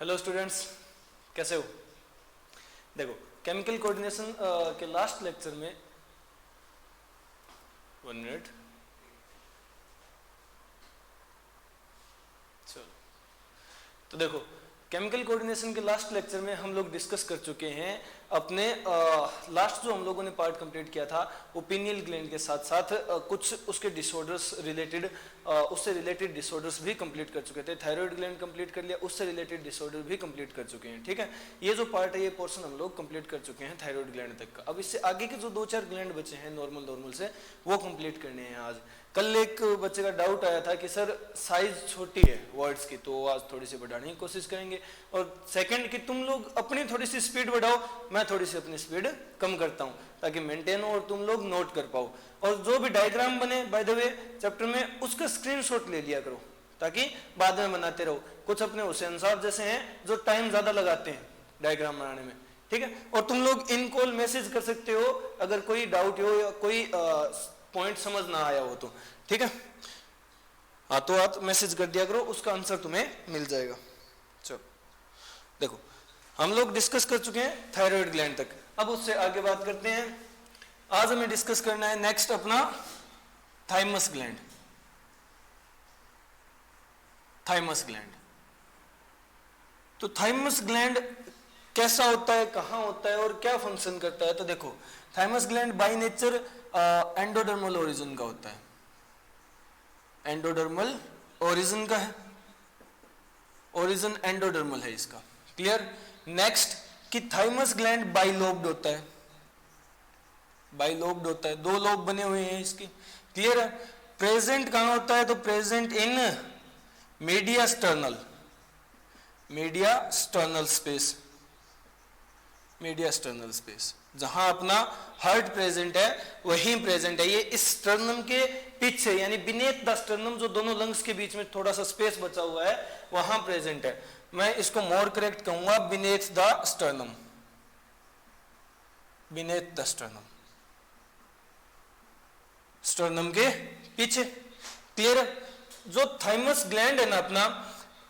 Hello students, कैसे हो? देखो, केमिकल कोऑर्डिनेशन के लास्ट लेक्चर में 1 मिनट। चलो, तो देखो, केमिकल कोऑर्डिनेशन के लास्ट लेक्चर में हम लोग डिस्कस कर चुके हैं अपने लास्ट जो हम लोगों ने पार्ट कंप्लीट किया था वो पीनियल ग्लैंड के साथ साथ कुछ उसके डिसऑर्डर्स रिलेटेड उससे रिलेटेड डिसऑर्डर्स भी कंप्लीट कर चुके थे। थायराइड ग्लैंड कंप्लीट कर लिया, उससे रिलेटेड डिसऑर्डर भी कंप्लीट कर चुके हैं। ठीक है, ये जो पार्ट है ये पोर्शन हम लोग कंप्लीट कर चुके हैं थायराइड ग्लैंड तक का। अब इससे आगे के जो 2-4 ग्लैंड बचे हैं नॉर्मल से, वो कंप्लीट करने हैं आज। कल एक बच्चे का डाउट आया था कि सर साइज छोटी है वर्ड्स की, तो आज थोड़ी सी बढ़ाने की कोशिश करेंगे। और सेकंड कि तुम लोग अपनी थोड़ी सी स्पीड बढ़ाओ, मैं थोड़ी सी अपनी स्पीड कम करता हूं ताकि मेंटेन हो और तुम लोग नोट कर पाओ। और जो भी डायग्राम बने बाय द वे चैप्टर में, उसका स्क्रीनशॉट ले लिया करो ताकि बाद में बनाते रहो। कुछ अपने हुसैन साहब जैसे हैं जो टाइम ज्यादा लगाते हैं डायग्राम बनाने में। ठीक है, और तुम लोग इन कॉल मैसेज कर सकते हो अगर कोई डाउट हो या कोई पॉइंट समझ ना आया हो तो। ठीक है, हाथों हाथ मैसेज कर दिया करो, उसका आंसर तुम्हें मिल जाएगा। चलो देखो, हम लोग डिस्कस कर चुके हैं थायराइड ग्लैंड तक। अब उससे आगे बात करते हैं। आज हमें डिस्कस करना है नेक्स्ट अपना थाइमस ग्लैंड। थाइमस ग्लैंड, तो थाइमस ग्लैंड कैसा होता है, कहां होता है और क्या फंक्शन करता है? तो देखो, thymus gland by nature endodermal origin का होता है। एंडोडर्मल ओरिजिन का है, ओरिजिन एंडोडर्मल है इसका। क्लियर? नेक्स्ट कि थाइमस ग्लैंड बाइलोब्ड होता है। बाइलोब्ड होता है, 2 लोब बने हुए हैं इसके। क्लियर है? प्रेजेंट कहां होता है? तो present in media sternal, media sternal space. Media sternal space जहां अपना हार्ट प्रेजेंट है वहीं प्रेजेंट है। ये इस स्टर्नम के पीछे यानी बीनेथ द स्टर्नम, जो दोनों लंग्स के बीच में थोड़ा सा स्पेस बचा हुआ है वहां प्रेजेंट है। मैं इसको मोर करेक्ट कहूंगा beneath the sternum. Beneath the sternum, sternum के पीछे। क्लियर? जो थाइमस ग्लैंड है ना अपना,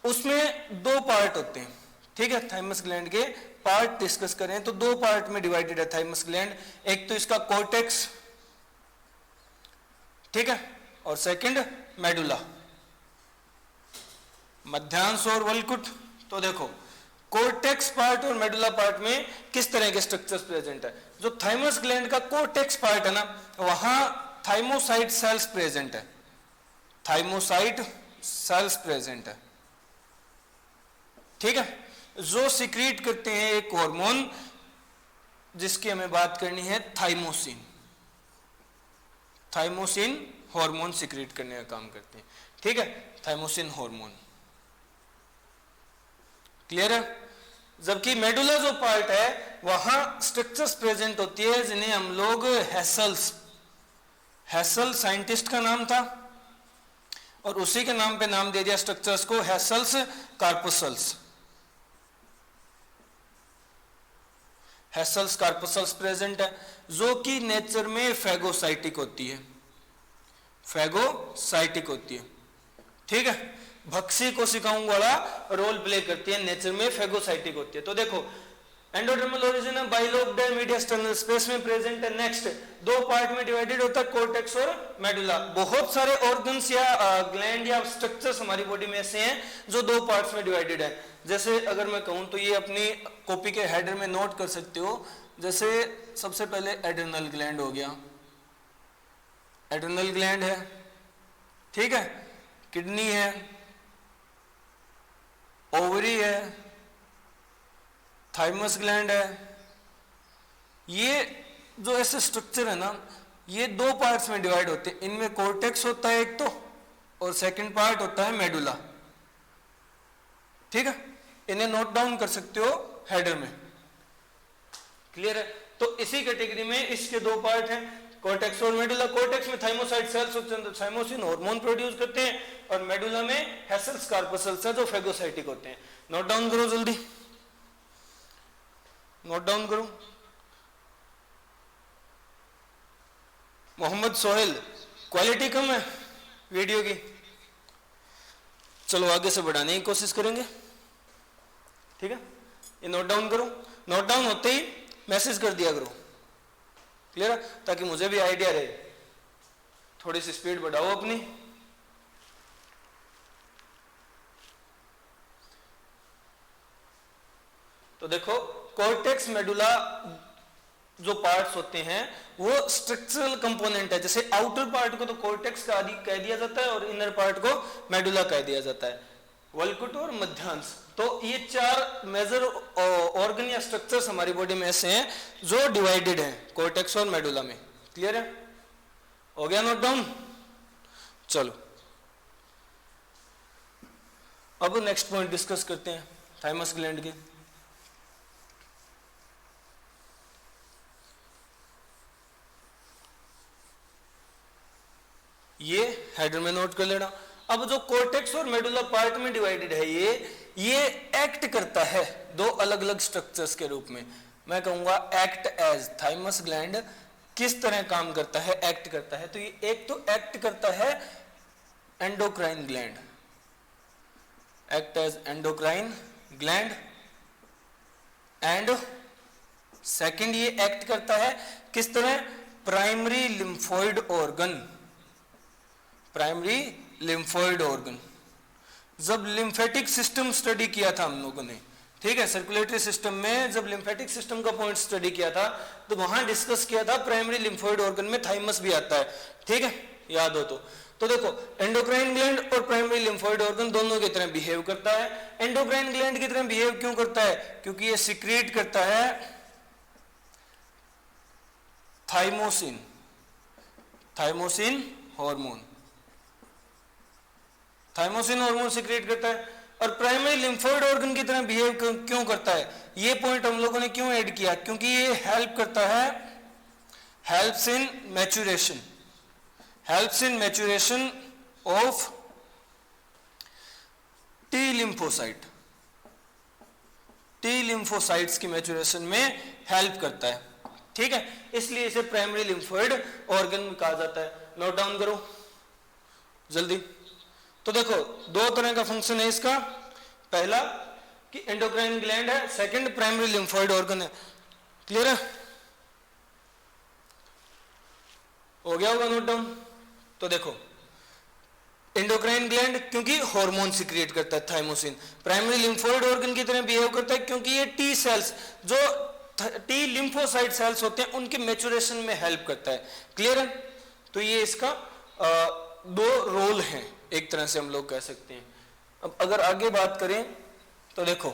उसमें 2 पार्ट होते हैं। ठीक है, थाइमस ग्लैंड के पार्ट डिस्कस करें तो 2 पार्ट में डिवाइडेड है थाइमस ग्लैंड। एक तो इसका कॉर्टेक्स, ठीक है, और सेकंड मेडुला, मध्यांश और वल्कुट। तो देखो, कॉर्टेक्स पार्ट और मेडुला पार्ट में किस तरह के स्ट्रक्चर्स प्रेजेंट है। जो थाइमस ग्लैंड का कॉर्टेक्स पार्ट है ना, वहां थाइमोसाइट सेल्स प्रेजेंट है। थाइमोसाइट सेल्स प्रेजेंट है। ठीक है, जो सिक्रीट करते हैं एक हार्मोन जिसकी हमें बात करनी है थाइमोसिन। थाइमोसिन हार्मोन सिक्रीट करने का काम करते हैं। ठीक है, थाइमोसिन हार्मोन। क्लियर है? जबकि मेडुला जो पार्ट है वहां स्ट्रक्चर्स प्रेजेंट होती है जिन्हें हम लोग हेसल्स, हेसल साइंटिस्ट का नाम था और उसी के नाम पे नाम दे दिया स्ट्रक्चर्स को, हेसल्स कार्पोसल्स। हेसल्स कार्पोसल्स प्रेजेंट है, जो कि नेचर में फैगोसाइटिक होती है। फैगोसाइटिक होती है। ठीक है, भक्सी कोशिकाओं वाला रोल प्ले करती है, नेचर में फैगोसाइटिक होती है। तो देखो, एंडोडर्मल ओरिजिन है, बाइलोब्ड है, मीडिया स्टर्नल स्पेस में प्रेजेंट है। नेक्स्ट 2 पार्ट में डिवाइडेड होता है, कॉर्टेक्स और मेडुला। बहुत सारे ऑर्गन्स या ग्लैंड या स्ट्रक्चर्स हमारी बॉडी में ऐसे हैं जो 2 पार्ट्स में डिवाइडेड है। जैसे अगर मैं कहूं तो ये अपनी कॉपी के हेडर में नोट कर सकते हो। जैसे सबसे पहले एड्रिनल ग्लैंड हो गया, एड्रिनल ग्लैंड है। ठीक है, किडनी है, ओवरी है, थाइमस ग्लैंड है। ये जो ऐसे स्ट्रक्चर है ना, ये 2 पार्ट्स में डिवाइड होते हैं। इनमें कॉर्टेक्स होता है एक तो, और सेकंड पार्ट होता है मेडुला। ठीक है, इन्हें नोट डाउन कर सकते हो हेडर में। क्लियर है? तो इसी कैटेगरी में इसके 2 पार्ट हैं, कॉर्टेक्स और मेडुला। कॉर्टेक्स में थाइमोसाइट सेल्स होते हैं, थाइमोसिन हार्मोन प्रोड्यूस करते हैं, और मेडुला में हेसल्स कार्पोसल्स है जो फैगोसाइटिक होते हैं। नोट डाउन करो जल्दी, नोट डाउन करो। मोहम्मद सोहेल, क्वालिटी कम है वीडियो की, चलो आगे से बढ़ाने की कोशिश करेंगे। ठीक है, ये नोट डाउन करो, नोट डाउन होते ही मैसेज कर दिया करो, क्लियर है, ताकि मुझे भी आइडिया रहे। थोड़ी सी स्पीड बढ़ाओ अपनी। तो देखो कॉर्टेक्स मेडुला जो पार्ट्स होते हैं वो स्ट्रक्चरल कंपोनेंट है। जैसे आउटर पार्ट को तो कॉर्टेक्स का आदि कह दिया जाता है और इनर पार्ट को मेडुला कह दिया जाता है, वल्कुट और मध्यांश। तो ये चार मेजर ऑर्गन या स्ट्रक्चर्स हमारी बॉडी में ऐसे हैं जो डिवाइडेड हैं कॉर्टेक्स और मेडुला में। क्लियर है, हो गया नोट डाउन। चलो अब नेक्स्ट पॉइंट डिस्कस करते हैं थाइमस ग्लैंड के। ये हेडर में नोट कर लेना। अब जो कॉर्टेक्स और मेडुला पार्ट में डिवाइडेड है ये एक्ट करता है दो अलग अलग स्ट्रक्चर्स के रूप में। मैं कहूंगा एक्ट एज, थाइमस ग्लैंड किस तरह काम करता है, एक्ट करता है। तो ये एक तो एक्ट करता है endocrine gland, act as endocrine gland, and second ये एक्ट करता है किस तरह, primary lymphoid organ, primary lymphoid organ. जब लिम्फेटिक सिस्टम स्टडी किया था हम लोगों ने, ठीक है, सर्कुलेटरी सिस्टम में जब लिम्फेटिक सिस्टम का पॉइंट स्टडी किया था तो वहां डिस्कस किया था प्राइमरी लिम्फोइड ऑर्गन में थाइमस भी आता है, ठीक है, याद हो तो देखो एंडोक्राइन ग्लैंड और प्राइमरी लिम्फोइड ऑर्गन दोनों की तरह बिहेव करता है। एंडोक्राइन ग्लैंड की तरह बिहेव क्यों करता है, क्योंकि ये सिक्रीट करता है thymosin, thymosin hormone, thymosin hormone secrete करता है। और प्राइमरी लिम्फोइड ऑर्गन की तरह बिहेव क्यों करता है, ये पॉइंट हम लोगों ने क्यों ऐड किया, क्योंकि ये हेल्प करता है, helps in maturation, helps in maturation of T lymphocyte, T lymphocytes की मैच्योरेशन में हेल्प करता है, ठीक है, इसलिए इसे प्राइमरी लिम्फोइड ऑर्गन कहा जाता है। नोट डाउन करो जल्दी। तो देखो दो तरह का फंक्शन है इसका, पहला कि एंडोक्राइन ग्लैंड है, सेकंड प्राइमरी लिम्फोइड ऑर्गन है। क्लियर है, हो गया होगा नोट डाउन। तो देखो एंडोक्राइन ग्लैंड क्योंकि हार्मोन सिक्रिएट करता है थाइमोसिन, प्राइमरी लिम्फोइड ऑर्गन की तरह बिहेव करता है क्योंकि ये टी सेल्स जो टी लिम्फोसाइट सेल्स होते हैं उनके मैच्योरेशन में हेल्प करता है। क्लियर है, तो ये इसका दो रोल हैं एक तरह से हम लोग कह सकते हैं। अब अगर आगे बात करें तो देखो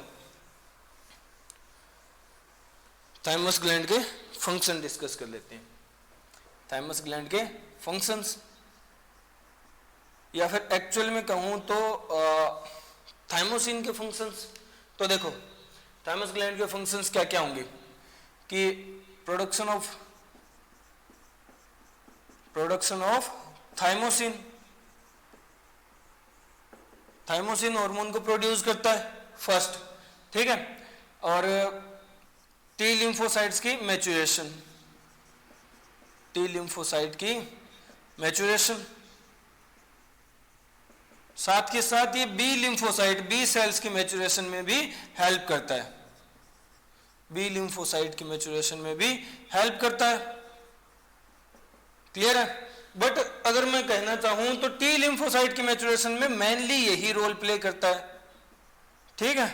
थाइमस ग्लैंड के फंक्शन डिस्कस कर लेते हैं, थाइमस ग्लैंड के फंक्शंस, या फिर एक्चुअल में कहूं तो थाइमोसिन के फंक्शंस। तो देखो थाइमस ग्लैंड के फंक्शंस क्या क्या होंगे कि production of thymosin, thymosin hormone को प्रोड्यूस करता है फर्स्ट, ठीक है, और टी लिम्फोसाइट्स की मैच्योरेशन, टी लिम्फोसाइट की मैच्योरेशन, साथ के साथ ये बी लिम्फोसाइट, बी सेल्स की मैच्योरेशन में भी हेल्प करता है, बी लिम्फोसाइट की मैच्योरेशन में भी हेल्प करता है। क्लियर है, बट अगर मैं कहना चाहूं तो टी लिम्फोसाइट की मैच्योरेशन में मेनली यही रोल प्ले करता है, ठीक है,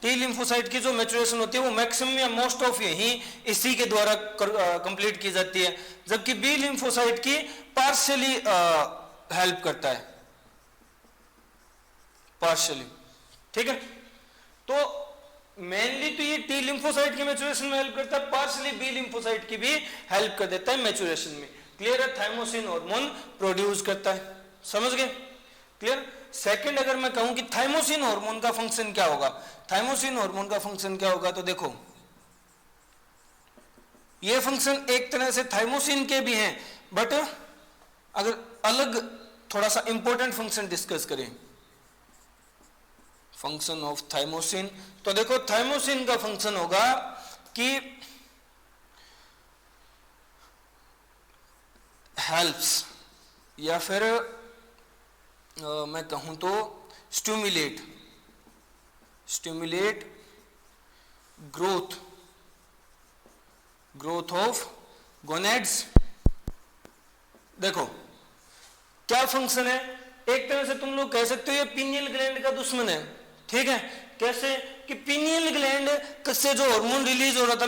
टी लिम्फोसाइट की जो मैच्योरेशन होती है वो मैक्सिमम या मोस्ट ऑफ यही इसी के द्वारा कंप्लीट की जाती है, जबकि बी लिम्फोसाइट की पार्शियली हेल्प करता है, पार्शियली, ठीक है। तो मेनली तो ये टी लिम्फोसाइट की मैच्योरेशन में हेल्प करता है, पार्शियली बी लिम्फोसाइट की भी हेल्प कर देता है मैच्योरेशन में। क्लियर है, थाइमोसिन हार्मोन प्रोड्यूस करता है, समझ गए, क्लियर। सेकंड अगर मैं कहूं कि थाइमोसिन हार्मोन का फंक्शन क्या होगा, थाइमोसिन हार्मोन का फंक्शन क्या होगा, तो देखो ये फंक्शन एक तरह से थाइमोसिन के भी हैं, बट अगर अलग थोड़ा सा इंपॉर्टेंट फंक्शन डिस्कस करें, फंक्शन ऑफ थाइमोसिन, तो देखो थाइमोसिन का फंक्शन होगा कि हेल्प्स, या फिर मैं कहूं तो स्टिमुलेट ग्रोथ ऑफ गोनेड्स। देखो क्या फंक्शन है, एक तरह से तुम लोग कह सकते हो ये पीनियल ग्लैंड का दुश्मन है, ठीक है। कैसे कि पीनियल ग्लैंड से जो हार्मोन रिलीज हो रहा था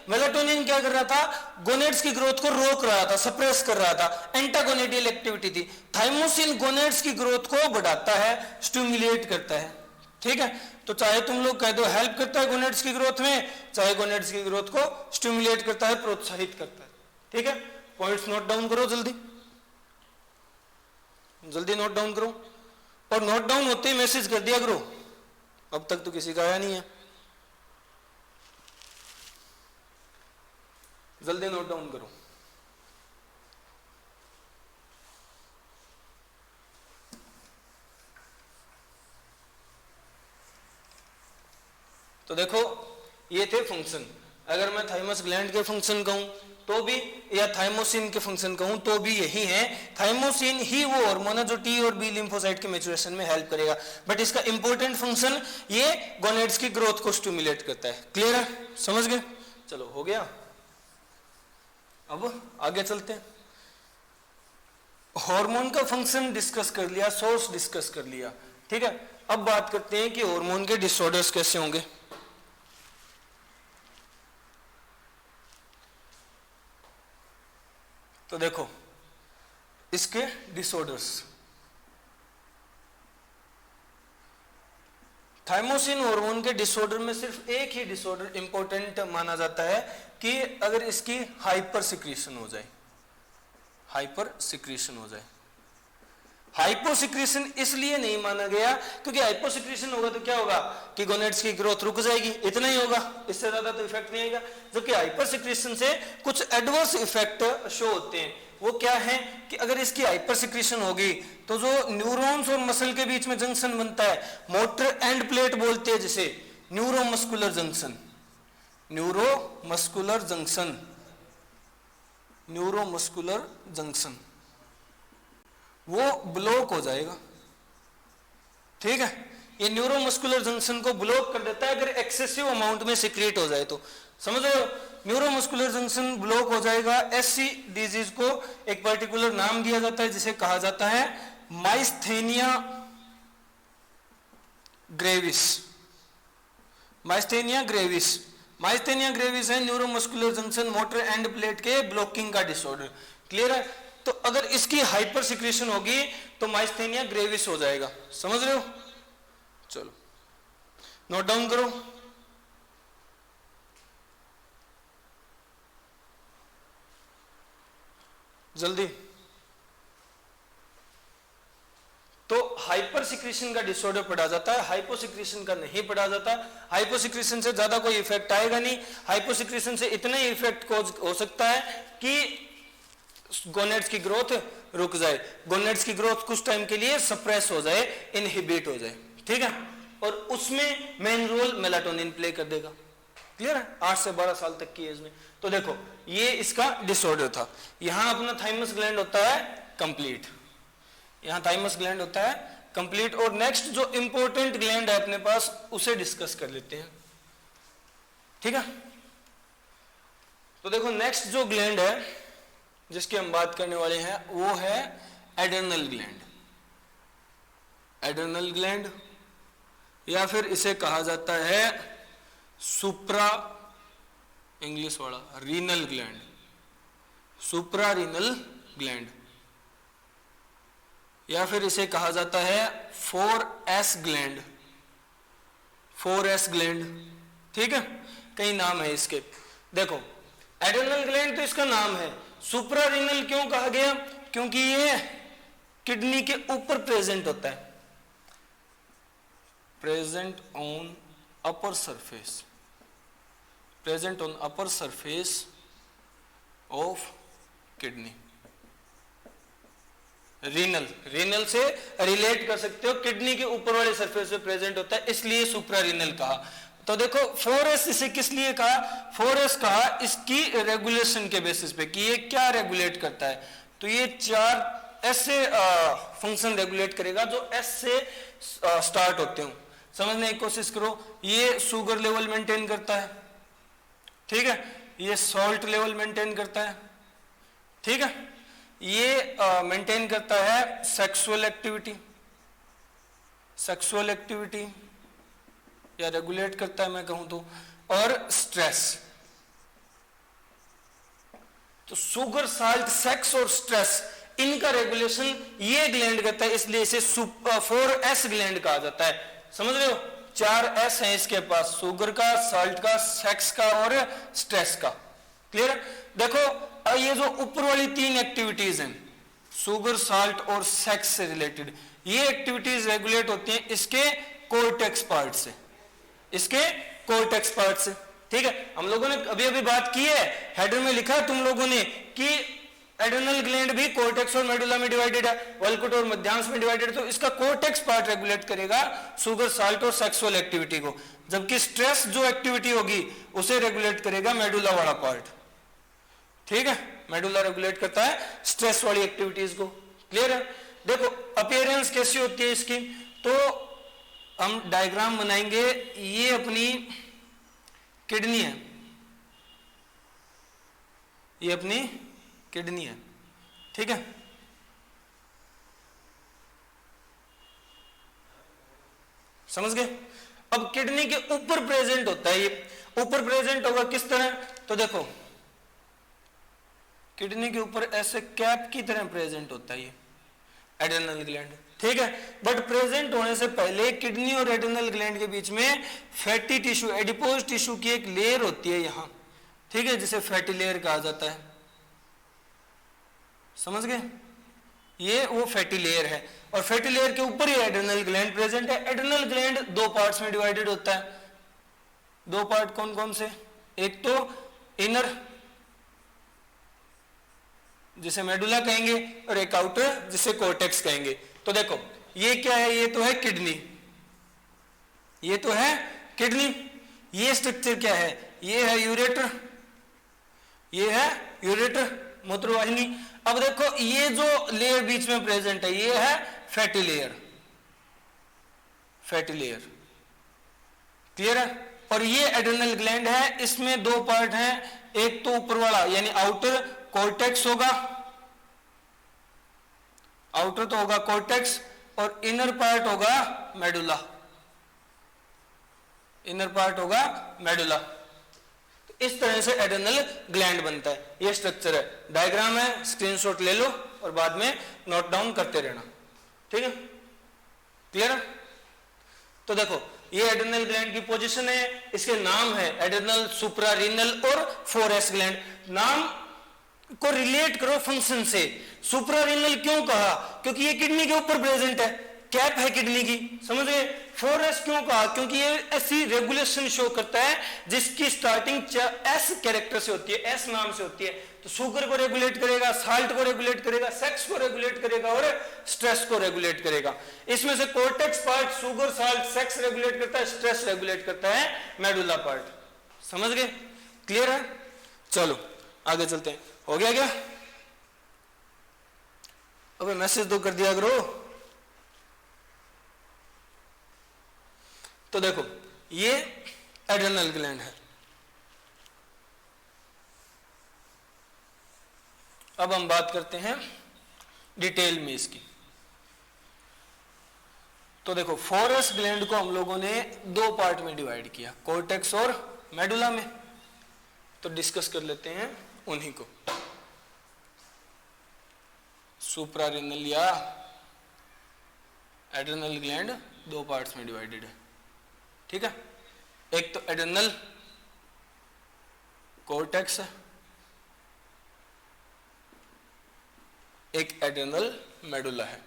मेलाटोनिन क्या कर रहा था, गोनेड्स की ग्रोथ को रोक रहा था, सप्रेस कर रहा था, एंटागोनेडियल एक्टिविटी थी। थाइमोसिन गोनेड्स की ग्रोथ को बढ़ाता है, स्टिमुलेट करता है, ठीक है। तो चाहे तुम लोग कह दो हेल्प करता है गोनेड्स की ग्रोथ में, चाहे गोनेड्स की ग्रोथ को स्टिमुलेट करता है, प्रोत्साहित करता है, ठीक है। पॉइंट्स नोट डाउन करो, जल्दी नोट डाउन करो, और नोट डाउन होते ही मैसेज कर दिया करो। अब तक तो किसी का आया नहीं है, जल्दी नोट डाउन करो। तो देखो ये थे फंक्शन। अगर मैं थाइमस ग्लैंड के फंक्शन कहूं तो भी, या थाइमोसिन के फंक्शन कहूं तो भी यही है। थाइमोसिन ही वो हार्मोन है जो टी और बी लिम्फोसाइट के मैच्योरेशन में हेल्प करेगा, बट इसका इंपॉर्टेंट फंक्शन ये गोनेड्स की ग्रोथ को स्टिमुलेट करता है। क्लियर है, समझ गए? चलो हो गया, अब आगे चलते हैं। हार्मोन का फंक्शन डिस्कस कर लिया, सोर्स डिस्कस कर लिया, ठीक है। अब बात करते हैं कि हार्मोन के डिसऑर्डर्स कैसे होंगे। तो देखो इसके डिसऑर्डर्स, थाइमोसिन हार्मोन के डिसऑर्डर में सिर्फ एक ही डिसऑर्डर इंपॉर्टेंट माना जाता है कि अगर इसकी हाइपर सिक्रीशन हो जाए, हाइपर सिक्रीशन हो जाए। हाइपोसिक्रीशन इसलिए नहीं माना गया क्योंकि हाइपोसिक्रीशन होगा तो क्या होगा कि गोनेड्स की ग्रोथ रुक जाएगी, इतना ही होगा, इससे ज्यादा तो इफेक्ट नहीं आएगा। जबकि हाइपरसिक्रीशन से कुछ एडवर्स इफेक्ट शो होते हैं। वो क्या है कि अगर इसकी हाइपरसिक्रीशन होगी तो जो न्यूरॉन्स और मसल के बीच में जंक्शन बनता है, मोटर एंड प्लेट बोलते हैं जिसे, neuromuscular junction, neuromuscular junction, neuromuscular junction, वो ब्लॉक हो जाएगा, ठीक है। ये न्यूरोमस्कुलर जंक्शन को ब्लॉक कर देता है अगर एक्सेसिव अमाउंट में सिक्रेट हो जाए तो। समझ लो, न्यूरोमस्कुलर जंक्शन ब्लॉक हो जाएगा। ऐसी डिजीज को एक पर्टिकुलर नाम दिया जाता है जिसे कहा जाता है myasthenia gravis. Myasthenia gravis, myasthenia gravis है neuromuscular junction motor end plate के ब्लॉकिंग का डिसऑर्डर। क्लियर है? तो अगर इसकी हाइपर सिक्रेशन होगी तो माइस्थेनिया ग्रेविस हो जाएगा। समझ रहे हो? चलो नोट डाउन करो। जल्दी। तो हाइपर सिक्रेशन का डिसऑर्डर पढ़ा जाता है, हाइपोसिक्रेशन का नहीं पढ़ा जाता। हाइपोसिक्रेशन से ज्यादा कोई इफेक्ट आएगा नहीं। हाइपोसिक्रेशन से इतना ही इफेक्ट हो सकता है कि गोनेड्स की ग्रोथ रुक जाए, गोनेड्स की ग्रोथ कुछ टाइम के लिए सप्रेस हो जाए, इनहिबिट हो जाए, ठीक है। और उसमें मेन रोल मेलाटोनिन प्ले कर देगा। क्लियर है? 8 से 12 साल तक की एज में। तो देखो ये इसका डिसऑर्डर था। यहां अपना थाइमस ग्लैंड होता है कंप्लीट, यहां थाइमस ग्लैंड होता है कंप्लीट। और नेक्स्ट जो इंपॉर्टेंट ग्लैंड है अपने पास उसे डिस्कस कर लेते हैं, ठीक है। तो देखो नेक्स्ट जो ग्लैंड है जिसकी हम बात करने वाले हैं वो है एड्रेनल ग्लैंड। एड्रेनल ग्लैंड या फिर इसे कहा जाता है सुप्रा, इंग्लिश वाला renal gland, supra renal gland, या फिर इसे कहा जाता है 4S ग्लैंड, 4S ग्लैंड, ठीक है। कई नाम है इसके। देखो एड्रेनल ग्लैंड तो इसका नाम है, सुप्रारीनल क्यों कहा गया? क्योंकि ये किडनी के ऊपर प्रेजेंट होता है, present on upper surface, present on upper surface of kidney. Renal, renal से रिलेट कर सकते हो, किडनी के ऊपर वाले सरफेस पे प्रेजेंट होता है, इसलिए सुप्रारीनल कहा। तो देखो 4S इसे किस लिए कहा? 4S कहा इसकी रेगुलेशन के बेसिस पे कि ये क्या रेगुलेट करता है। तो ये 4 ऐसे फंक्शन रेगुलेट करेगा जो S से स्टार्ट होते हो। समझने की कोशिश करो। ये शुगर लेवल मेंटेन करता है, ठीक है, ये सॉल्ट लेवल मेंटेन करता है, ठीक है, ये मेंटेन करता है सेक्सुअल एक्टिविटी या रेगुलेट करता है मैं कहूं तो, और स्ट्रेस। तो शुगर, साल्ट, सेक्स और स्ट्रेस, इनका रेगुलेशन ये ग्लैंड करता है, इसलिए इसे 4S ग्लैंड कहा जाता है। समझ रहे हो, 4S है इसके पास, शुगर का, साल्ट का, सेक्स का और स्ट्रेस का। क्लियर है? देखो ये जो ऊपर वाली 3 एक्टिविटीज हैं, शुगर, साल्ट और सेक्स से रिलेटेड, ये एक्टिविटीज रेगुलेट होती हैं इसके कोर्टेक्स पार्ट से, ठीक है। हम लोगों ने अभी अभी बात की है, हेडर में लिखा तुम लोगों ने कि एड्रेनल ग्लैंड भी कोर्टेक्स और मेडुला में डिवाइडेड है, वल्कुट और मध्यांश में डिवाइडेड है, तो इसका कोर्टेक्स पार्ट रेगुलेट करेगा शुगर, साल्ट और सेक्सुअल एक्टिविटी को, जबकि स्ट्रेस जो एक्टिविटी होगी उसे रेगुलेट करेगा मेडुला वाला पार्ट, ठीक है। मेडुला रेगुलेट करता है स्ट्रेस वाली एक्टिविटीज को। क्लियर है? देखो अपीयरेंस कैसी होती है इसकी, तो हम डायग्राम बनाएंगे। ये अपनी किडनी है, ये अपनी किडनी है, ठीक है। समझ गए? अब किडनी के ऊपर प्रेजेंट होता है, ये ऊपर प्रेजेंट होगा किस तरह, तो देखो किडनी के ऊपर ऐसे कैप की तरह प्रेजेंट होता है ये एड्रेनल ग्लैंड, ठीक है। बट प्रेजेंट होने से पहले किडनी और एड्रेनल ग्लैंड के बीच में फैटी टिश्यू, एडिपोज टिश्यू की एक लेयर होती है यहां, ठीक है, जिसे फैटी लेयर कहा जाता है। समझ गए? ये वो फैटी लेयर है, और फैटी लेयर के ऊपर ही एड्रेनल ग्लैंड प्रेजेंट है। एड्रेनल ग्लैंड 2 पार्ट्स में डिवाइडेड होता है। 2 पार्ट कौन कौन से? एक तो इनर, जिसे मेडुला कहेंगे, और एक आउटर, जिसे कोर्टेक्स कहेंगे। तो देखो ये क्या है, ये तो है किडनी, ये तो है किडनी। ये स्ट्रक्चर क्या है, ये है यूरेटर, ये है यूरेटर, मूत्रवाहिनी। अब देखो ये जो लेयर बीच में प्रेजेंट है, ये है फैटी लेयर, क्लियर है। और ये एड्रेनल ग्लैंड है, इसमें 2 पार्ट हैं, एक तो ऊपर वाला यानी आउटर कोर्टेक्स होगा, आउटर तो होगा कोर्टेक्स, और इनर पार्ट होगा मेडुला, तो इस तरह से एड्रेनल ग्लैंड बनता है। ये स्ट्रक्चर है, डायग्राम है, स्क्रीनशॉट ले लो और बाद में नोट डाउन करते रहना, ठीक है। क्लियर है? तो देखो ये एड्रेनल ग्लैंड की पोजीशन है, इसके नाम है एड्रेनल, सुप्रारीनल और 4S ग्लैंड। नाम को रिलेट करो फंक्शन से। सुप्रारीनल क्यों कहा? क्योंकि ये किडनी के ऊपर प्रेजेंट है, कैप है किडनी की, समझ गए। 4S क्यों कहा? क्योंकि ये ऐसी रेगुलेशन शो करता है जिसकी स्टार्टिंग S कैरेक्टर से होती है, S नाम से होती है। तो शुगर को रेगुलेट करेगा, साल्ट को रेगुलेट करेगा, सेक्स को रेगुलेट करेगा और स्ट्रेस को रेगुलेट करेगा। इसमें से cortex part sugar, salt, sex regulate करता है, स्ट्रेस रेगुलेट करता है मेडुला पार्ट। समझ गए? क्लियर है? चलो आगे चलते हैं। हो गया क्या? अबे मैसेज तो कर दिया करो। तो देखो ये एड्रेनल ग्लैंड है। अब हम बात करते हैं डिटेल में इसकी। तो देखो 4S ग्लैंड को हम लोगों ने 2 पार्ट में डिवाइड किया, कोर्टेक्स और मेडुला में। तो डिस्कस कर लेते हैं उन्हीं को। सुप्रारेनल या एड्रेनल ग्लैंड 2 पार्ट्स में डिवाइडेड है, ठीक है। एक तो एड्रेनल कोर्टेक्स है, एक एड्रेनल मेडुला है,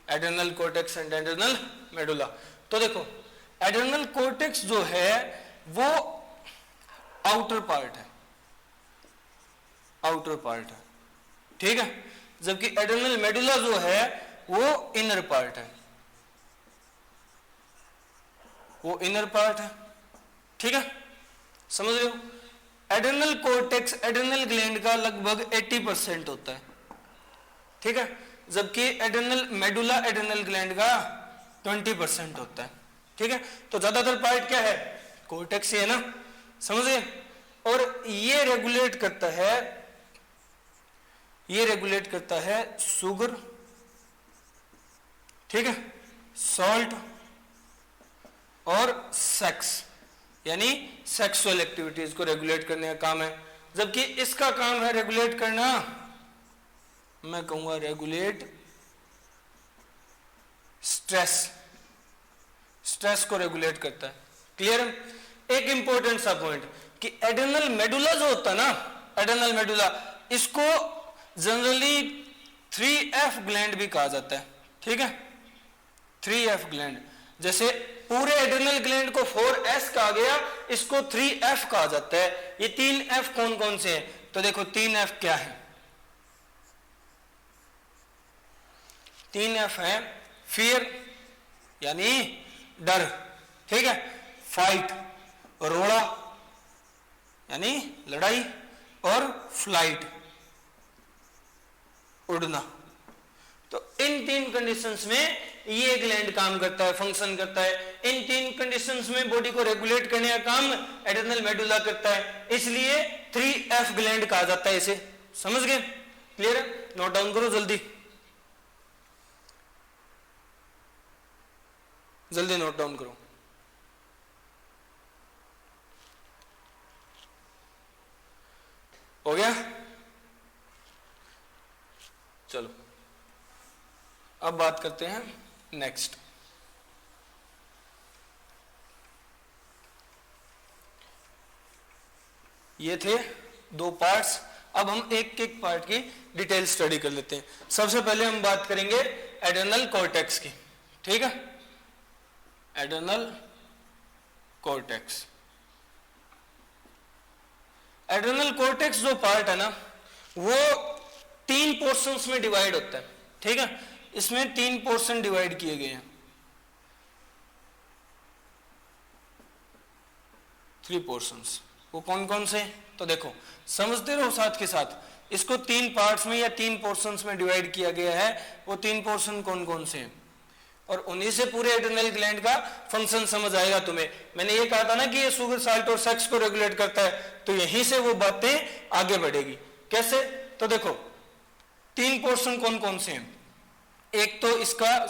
adrenal cortex and adrenal medulla. तो देखो एड्रेनल कोर्टेक्स जो है वो आउटर पार्ट है, ठीक है, जबकि एड्रेनल मेडुला जो है वो इनर पार्ट है, ठीक है। समझ रहे हो? एड्रेनल कोर्टेक्स एड्रेनल ग्लैंड का लगभग 80% होता है, ठीक है, जबकि एड्रेनल मेडुला एड्रेनल ग्लैंड का 20% होता है। ठीक है, तो ज्यादातर पार्ट क्या है, कोर्टेक्स ही है ना, समझे। और ये रेगुलेट करता है शुगर, ठीक है, सॉल्ट और सेक्स, यानी सेक्सुअल एक्टिविटीज को रेगुलेट करने का काम है। जबकि इसका काम है रेगुलेट करना, मैं कहूंगा रेगुलेट स्ट्रेस को रेगुलेट करता है। क्लियर। एक इंपॉर्टेंट सा पॉइंट कि एड्रेनल मेडुला जो होता है ना, एड्रेनल मेडुला, इसको जनरली 3F ग्लैंड भी कहा जाता है। ठीक है, 3F ग्लैंड, जैसे पूरे एड्रेनल ग्लैंड को 4S कहा गया, इसको 3F कहा जाता है। ये 3F कौन कौन से हैं, तो देखो 3F क्या है। 3F है फियर यानी डर, ठीक है, फाइट रोड़ा यानी लड़ाई, और फ्लाइट उड़ना। तो इन 3 कंडीशंस में ये ग्लैंड काम करता है, फंक्शन करता है। इन 3 कंडीशंस में बॉडी को रेगुलेट करने का काम एड्रेनल मेडुला करता है, इसलिए 3F ग्लैंड कहा जाता है इसे। समझ गए, क्लियर है, नोट डाउन करो जल्दी जल्दी नोट डाउन करो। हो गया, चलो अब बात करते हैं नेक्स्ट। ये थे 2 पार्ट्स, अब हम एक एक पार्ट की डिटेल स्टडी कर लेते हैं। सबसे पहले हम बात करेंगे एड्रेनल कॉर्टेक्स की। ठीक है, एड्रेनल कॉर्टेक्स। एड्रेनल कॉर्टेक्स जो पार्ट है ना, वो 3 पोर्शंस में डिवाइड होता है। ठीक है, इसमें 3 पोर्शन डिवाइड किए गए हैं, 3 पोर्शंस। वो कौन कौन से, तो देखो समझते रहो साथ के साथ। इसको 3 पार्ट्स में या 3 पोर्शंस में डिवाइड किया गया है। वो 3 पोर्शन कौन कौन से हैं, और उन्हीं से पूरे एड्रेनल ग्लैंड का फंक्शन समझ आएगा तुम्हें। मैंने ये कहा था ना कि ये शुगर, साल्ट और सेक्स को रेगुलेट करता है, तो यहीं से वो बातें आगे बढ़ेगी। कैसे, तो देखो 3 पोर्शन कौन कौन से हैं। एक तो इसका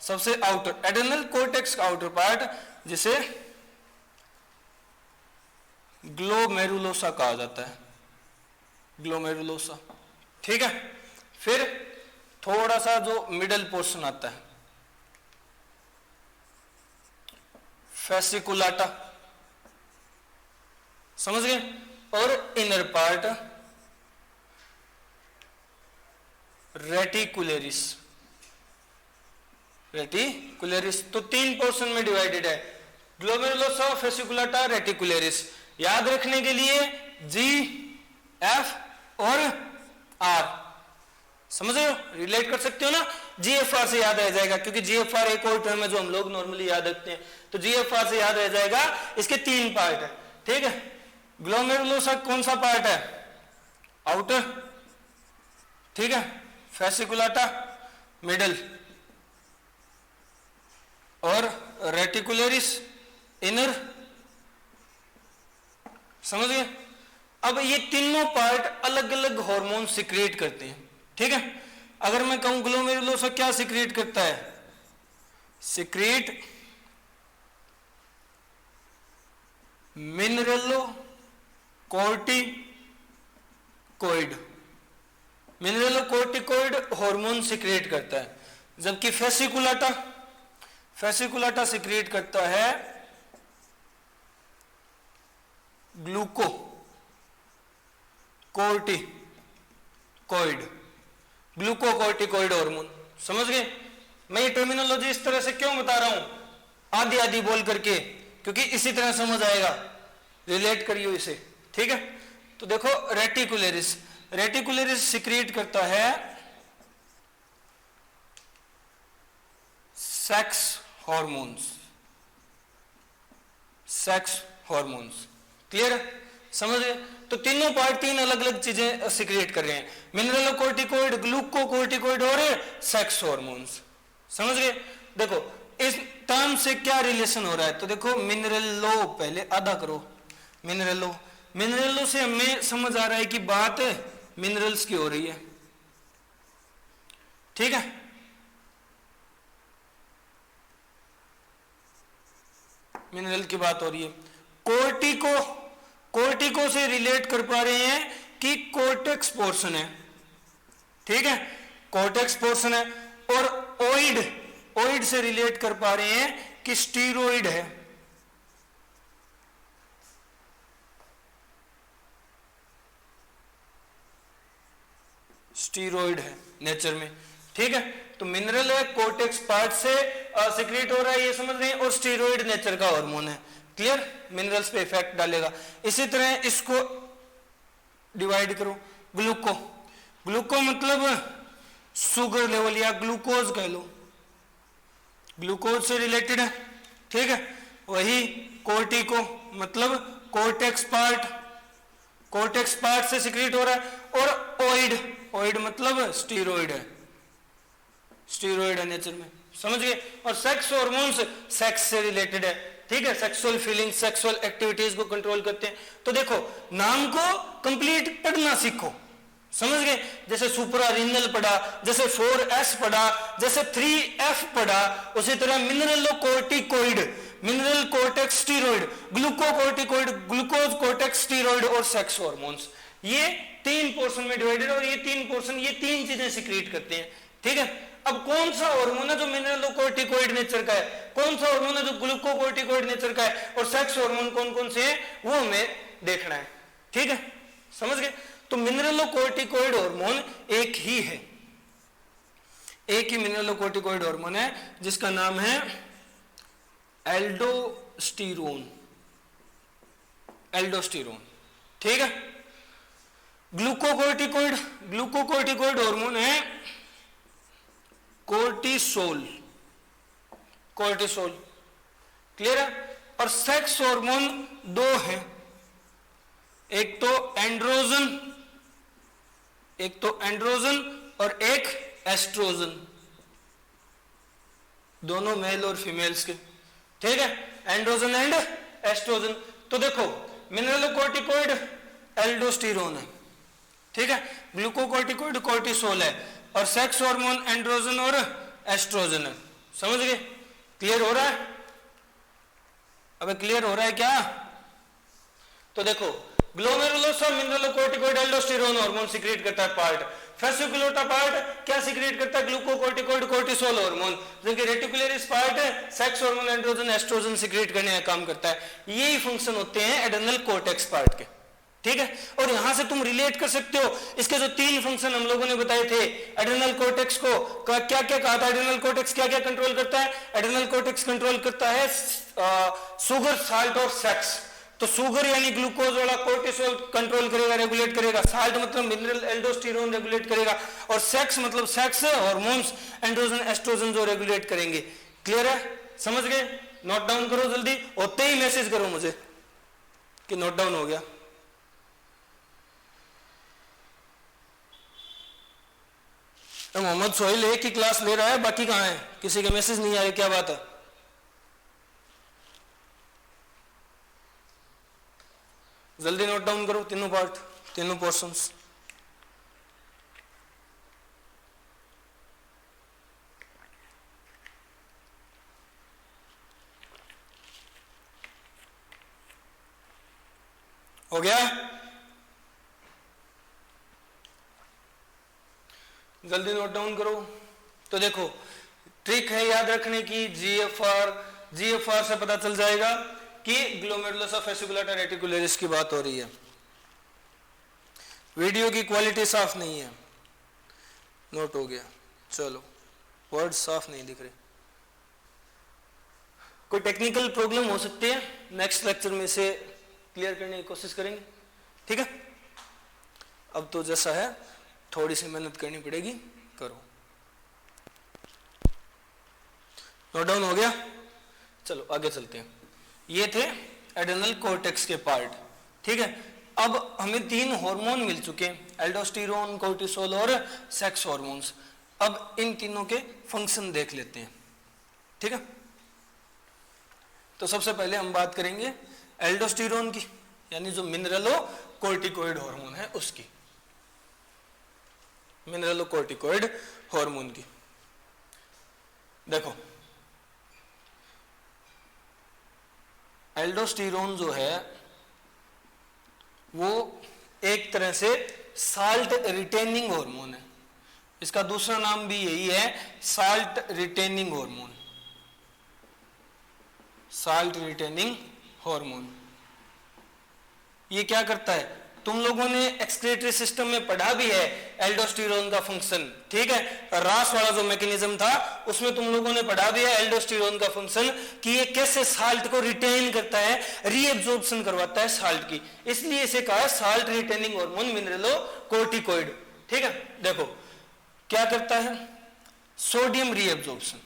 सबसे आउटर, एड्रेनल कॉर्टेक्स का आउटर पार्ट, जिसे ग्लोमेरुलोसा कहा जाता है, ग्लोमेरुलोसा। ठीक है, फिर थोड़ा सा जो मिडल पोर्शन आता है, फेसिकुलाटा, समझ गए, और इनर पार्ट रेटिकुलेरिस। रेटिकुलेरिस तो 3 पोर्शन में डिवाइडेड है, ग्लोमेरुलोसा, फेसिकुलाटा, रेटिकुलेरिस। याद रखने के लिए G, F और R, समझ रहे हो, रिलेट कर सकते हो ना। GFR से याद रह जाएगा, क्योंकि GFR एक और टर्म है जो हम लोग नॉर्मली याद रखते हैं, तो GFR से याद रह जाएगा। इसके 3 पार्ट है। ठीक है, ग्लोमेरुलोसा कौन सा पार्ट है, आउटर, ठीक है, फेसिकुलाटा मिडल, और रेटिकुलेरिस इनर। समझ गए। अब ये तीनों पार्ट अलग अलग हार्मोन सिक्रिएट करते हैं। ठीक है, अगर मैं कहूं ग्लोमेरुलोसा क्या सिक्रिएट करता है, secrete mineralocorticoid, mineralocorticoid hormone secrete करता है। जबकि फेसिकुलाटा सिक्रिएट करता है ग्लूकोकोर्टिकोइड हार्मोन। समझ गए। मैं ये टर्मिनोलॉजी इस तरह से क्यों बता रहा हूं, आधी आधी बोल करके, क्योंकि इसी तरह समझ आएगा। रिलेट करियो इसे। ठीक है, तो देखो रेटिकुलेरिस सिक्रिएट करता है सेक्स हार्मोन्स। क्लियर। समझ गए? तो तीनों पार्ट तीन अलग अलग चीजें सिक्रिएट कर रहे हैं, मिनरलोकोर्टिकोइड, ग्लूकोकोर्टिकोइड और सेक्स हार्मोन्स। समझ गए? देखो इस टर्म से क्या रिलेशन हो रहा है, तो देखो मिनरलो, पहले आधा करो, मिनरलो, मिनरलो से हमें समझ आ रहा है कि बात मिनरल्स की हो रही है, ठीक है? मिनरल की बात हो रही है। कोर्टिको, कोर्टिको से रिलेट कर पा रहे हैं कि कोर्टेक्स पोर्शन है, ठीक है, कोर्टेक्स पोर्शन है। और ओइड, ओइड से रिलेट कर पा रहे हैं कि स्टीरोइड है, स्टीरोइड है नेचर में, ठीक है? तो मिनरल है, कोर्टेक्स पार्ट से सिक्रेट हो रहा है, ये समझ रहे हैं, और स्टीरोइड नेचर का हार्मोन है। क्लियर? मिनरल्स पे इफेक्ट डालेगा। इसी तरह इसको डिवाइड करो, ग्लूको, ग्लूको मतलब शुगर लेवल या ग्लूकोज कह लो, ग्लूकोज से रिलेटेड है, ठीक है? वही कोर्टिको मतलब कोर्टेक्स पार्ट, कोर्टेक्स पार्ट से सिक्रेट हो रहा है। और ओइड, ओइड मतलब स्टीरोइड है, स्टीरोइड है नेचर में, समझ गए? और सेक्स हार्मोन्स सेक्स से रिलेटेड है, ठीक है? सेक्सुअल फीलिंग, सेक्सुअल एक्टिविटीज को कंट्रोल करते हैं। तो देखो नाम को कंप्लीट पढ़ना सीखो, समझ गए? जैसे सुपरा रीनल पढ़ा, जैसे 4S पढ़ा, जैसे 3F पढ़ा, उसी तरह मिनरलोकोर्टिकोइड, mineral cortex steroid, glucocorticoid, glucose cortex steroid और सेक्स हार्मोन्स, ये तीन पोर्शन में डिवाइडेड। और ये तीन पोर्शन, ये तीन चीजें सिक्रीट करते हैं, ठीक है? अब कौन सा हार्मोन है जो मिनरलोकोर्टिकोइड नेचर का है, कौन सा हार्मोन है जो ग्लूकोकोर्टिकोइड नेचर का है, और सेक्स हार्मोन कौन कौन से हैं वो हमें देखना है, ठीक है? समझ गए? तो मिनरलोकोर्टिकोइड हार्मोन एक ही है, एक ही मिनरलोकोर्टिकोइड हार्मोन है जिसका नाम है एल्डोस्टेरोन, एल्डोस्टेरोन, ठीक है? ग्लूकोकोर्टिकोइड, ग्लूकोकोर्टिकोइड हार्मोन है कोर्टिसोल, कोर्टिसोल, क्लियर है? और सेक्स हार्मोन दो हैं, एक तो एंड्रोजन, एक तो एंड्रोजन और एक एस्ट्रोजन, दोनों मेल और फीमेल्स के, ठीक है? Androgen and estrogen. तो देखो मिनरलोकोर्टिकोइड एल्डोस्टेरोन है, ठीक है? ग्लूकोकोर्टिकोइड कोर्टिसोल है, और सेक्स हार्मोन एंड्रोजन और एस्ट्रोजन है। समझ गए? क्लियर हो रहा है? अबे क्लियर हो रहा है क्या? तो देखो glomerulosa mineralocorticoid aldosterone hormone secrete करता है पार्ट, फेसिकुलोटा पार्ट क्या सिक्रेट करता है? ग्लूकोकोर्टिकोइड कोर्टिसोल हार्मोन, जबकि reticularis part sex hormone androgen estrogen secrete करने का काम करता है। यही फंक्शन होते हैं एड्रेनल कोर्टेक्स पार्ट के, ठीक है? और यहां से तुम रिलेट कर सकते हो इसके जो तीन फंक्शन हम लोगों ने बताए थे एड्रेनल कोर्टेक्स को, क्या क्या कहा था? एड्रेनल कोर्टेक्स क्या क्या कंट्रोल करता है? एड्रेनल कोर्टेक्स कंट्रोल करता है शुगर, साल्ट और सेक्स। तो शुगर यानी ग्लूकोज वाला कोर्टिसोल कंट्रोल करेगा, रेगुलेट करेगा, साल्ट मतलब मिनरल एल्डोस्टेरोन रेगुलेट करेगा, और सेक्स मतलब सेक्स हार्मोन्स एंड्रोजन एस्ट्रोजन जो रेगुलेट करेंगे। क्लियर है? समझ गए? नोट डाउन करो जल्दी, होते ही मैसेज करो मुझे कि नोट डाउन हो गया। तो मोहम्मद सोहेल एक ही क्लास ले रहा है, बाकी कहां है? किसी के मैसेज नहीं आए, क्या बात है? जल्दी नोट डाउन करो तीनों पार्ट, तीनों पोर्शंस। हो गया? जल्दी नोट डाउन करो। तो देखो ट्रिक है याद रखने की, जीएफआर, जीएफआर से पता चल जाएगा कि ग्लोमेरुलोसा फेसिकुलाटा रेटिकुलरिस की बात हो रही है। वीडियो की क्वालिटी साफ नहीं है, नोट हो गया। चलो वर्ड साफ नहीं दिख रहे, कोई टेक्निकल प्रॉब्लम हो सकती है, नेक्स्ट लेक्चर में से क्लियर करने की कोशिश करेंगे, ठीक है? अब तो जैसा है थोड़ी सी मेहनत करनी पड़ेगी, करो। नोट डाउन हो गया? चलो आगे चलते हैं। ये थे एड्रेनल कोर्टेक्स के पार्ट, ठीक है? अब हमें 3 हार्मोन मिल चुके हैं, एल्डोस्टेरोन, कोर्टिसोल और सेक्स हार्मोन्स। अब इन तीनों के फंक्शन देख लेते हैं, ठीक है। तो सबसे पहले हम बात करेंगे एल्डोस्टेरोन की, यानी जो मिनरलोकॉर्टिकॉइड हार्मोन है उसकी, मिनरलोकॉर्टिकॉइड हार्मोन की। देखो एल्डोस्टेरोन जो है वो एक तरह से साल्ट रिटेनिंग हार्मोन है, इसका दूसरा नाम भी यही है, salt retaining hormone, salt retaining hormone. ये क्या करता है, तुम लोगों ने एक्सक्रीटरी सिस्टम में पढ़ा भी है एल्डोस्टेरोन का फंक्शन, ठीक है। रास वाला जो मैकेनिज्म था उसमें तुम लोगों ने पढ़ा भी है एल्डोस्टेरोन का फंक्शन, कि ये कैसे साल्ट को रिटेन करता है, रीएब्जॉर्प्शन करवाता है साल्ट की, इसलिए इसे कहा साल्ट रिटेनिंग हार्मोन मिनरलोकॉर्टिकॉइड, ठीक है। देखो क्या करता है, sodium reabsorption,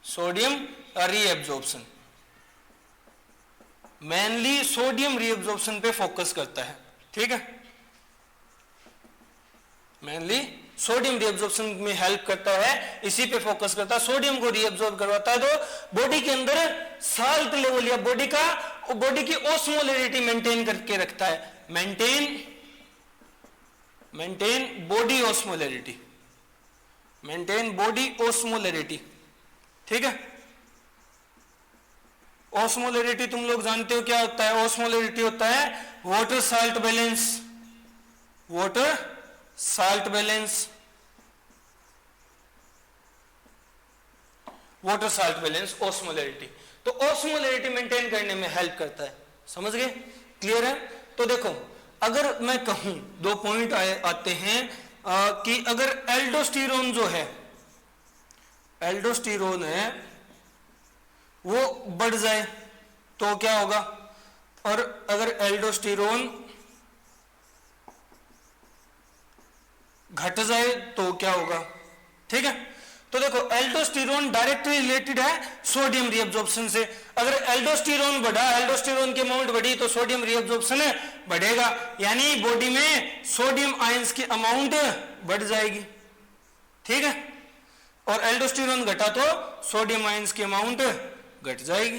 sodium reabsorption, mainly sodium reabsorption पे फोकस करता है, ठीक है। मेनली सोडियम रीएब्जॉर्प्शन में हेल्प करता है, इसी पे फोकस करता है, सोडियम को रीएब्जॉर्ब करवाता है, तो बॉडी के अंदर साल्ट लेवल या बॉडी की ओस्मोलरिटी मेंटेन करके रखता है, मेंटेन बॉडी ओस्मोलरिटी, मेंटेन बॉडी ओस्मोलरिटी, ठीक है। ओस्मोलरिटी तुम लोग जानते हो क्या होता है, ओस्मोलरिटी होता है water salt balance, water salt balance, water salt balance osmolarity. तो ओस्मोलरिटी मेंटेन करने में हेल्प करता है, समझ गए, क्लियर है। तो देखो अगर मैं कहूं, 2 पॉइंट आते हैं कि अगर एल्डोस्टेरोन जो है, एल्डोस्टेरोन है वो बढ़ जाए तो क्या होगा, और अगर एल्डोस्टेरोन घट जाए तो क्या होगा, ठीक है। तो देखो एल्डोस्टेरोन डायरेक्टली रिलेटेड है सोडियम रीएब्जॉर्प्शन से, अगर एल्डोस्टेरोन बढ़ा, एल्डोस्टेरोन की अमाउंट बढ़ी तो सोडियम रीएब्जॉर्प्शन बढ़ेगा, यानी बॉडी में सोडियम आयंस की अमाउंट बढ़ जाएगी, ठीक है। और एल्डोस्टेरोन घटा तो सोडियम आयंस की अमाउंट घट जाएगी।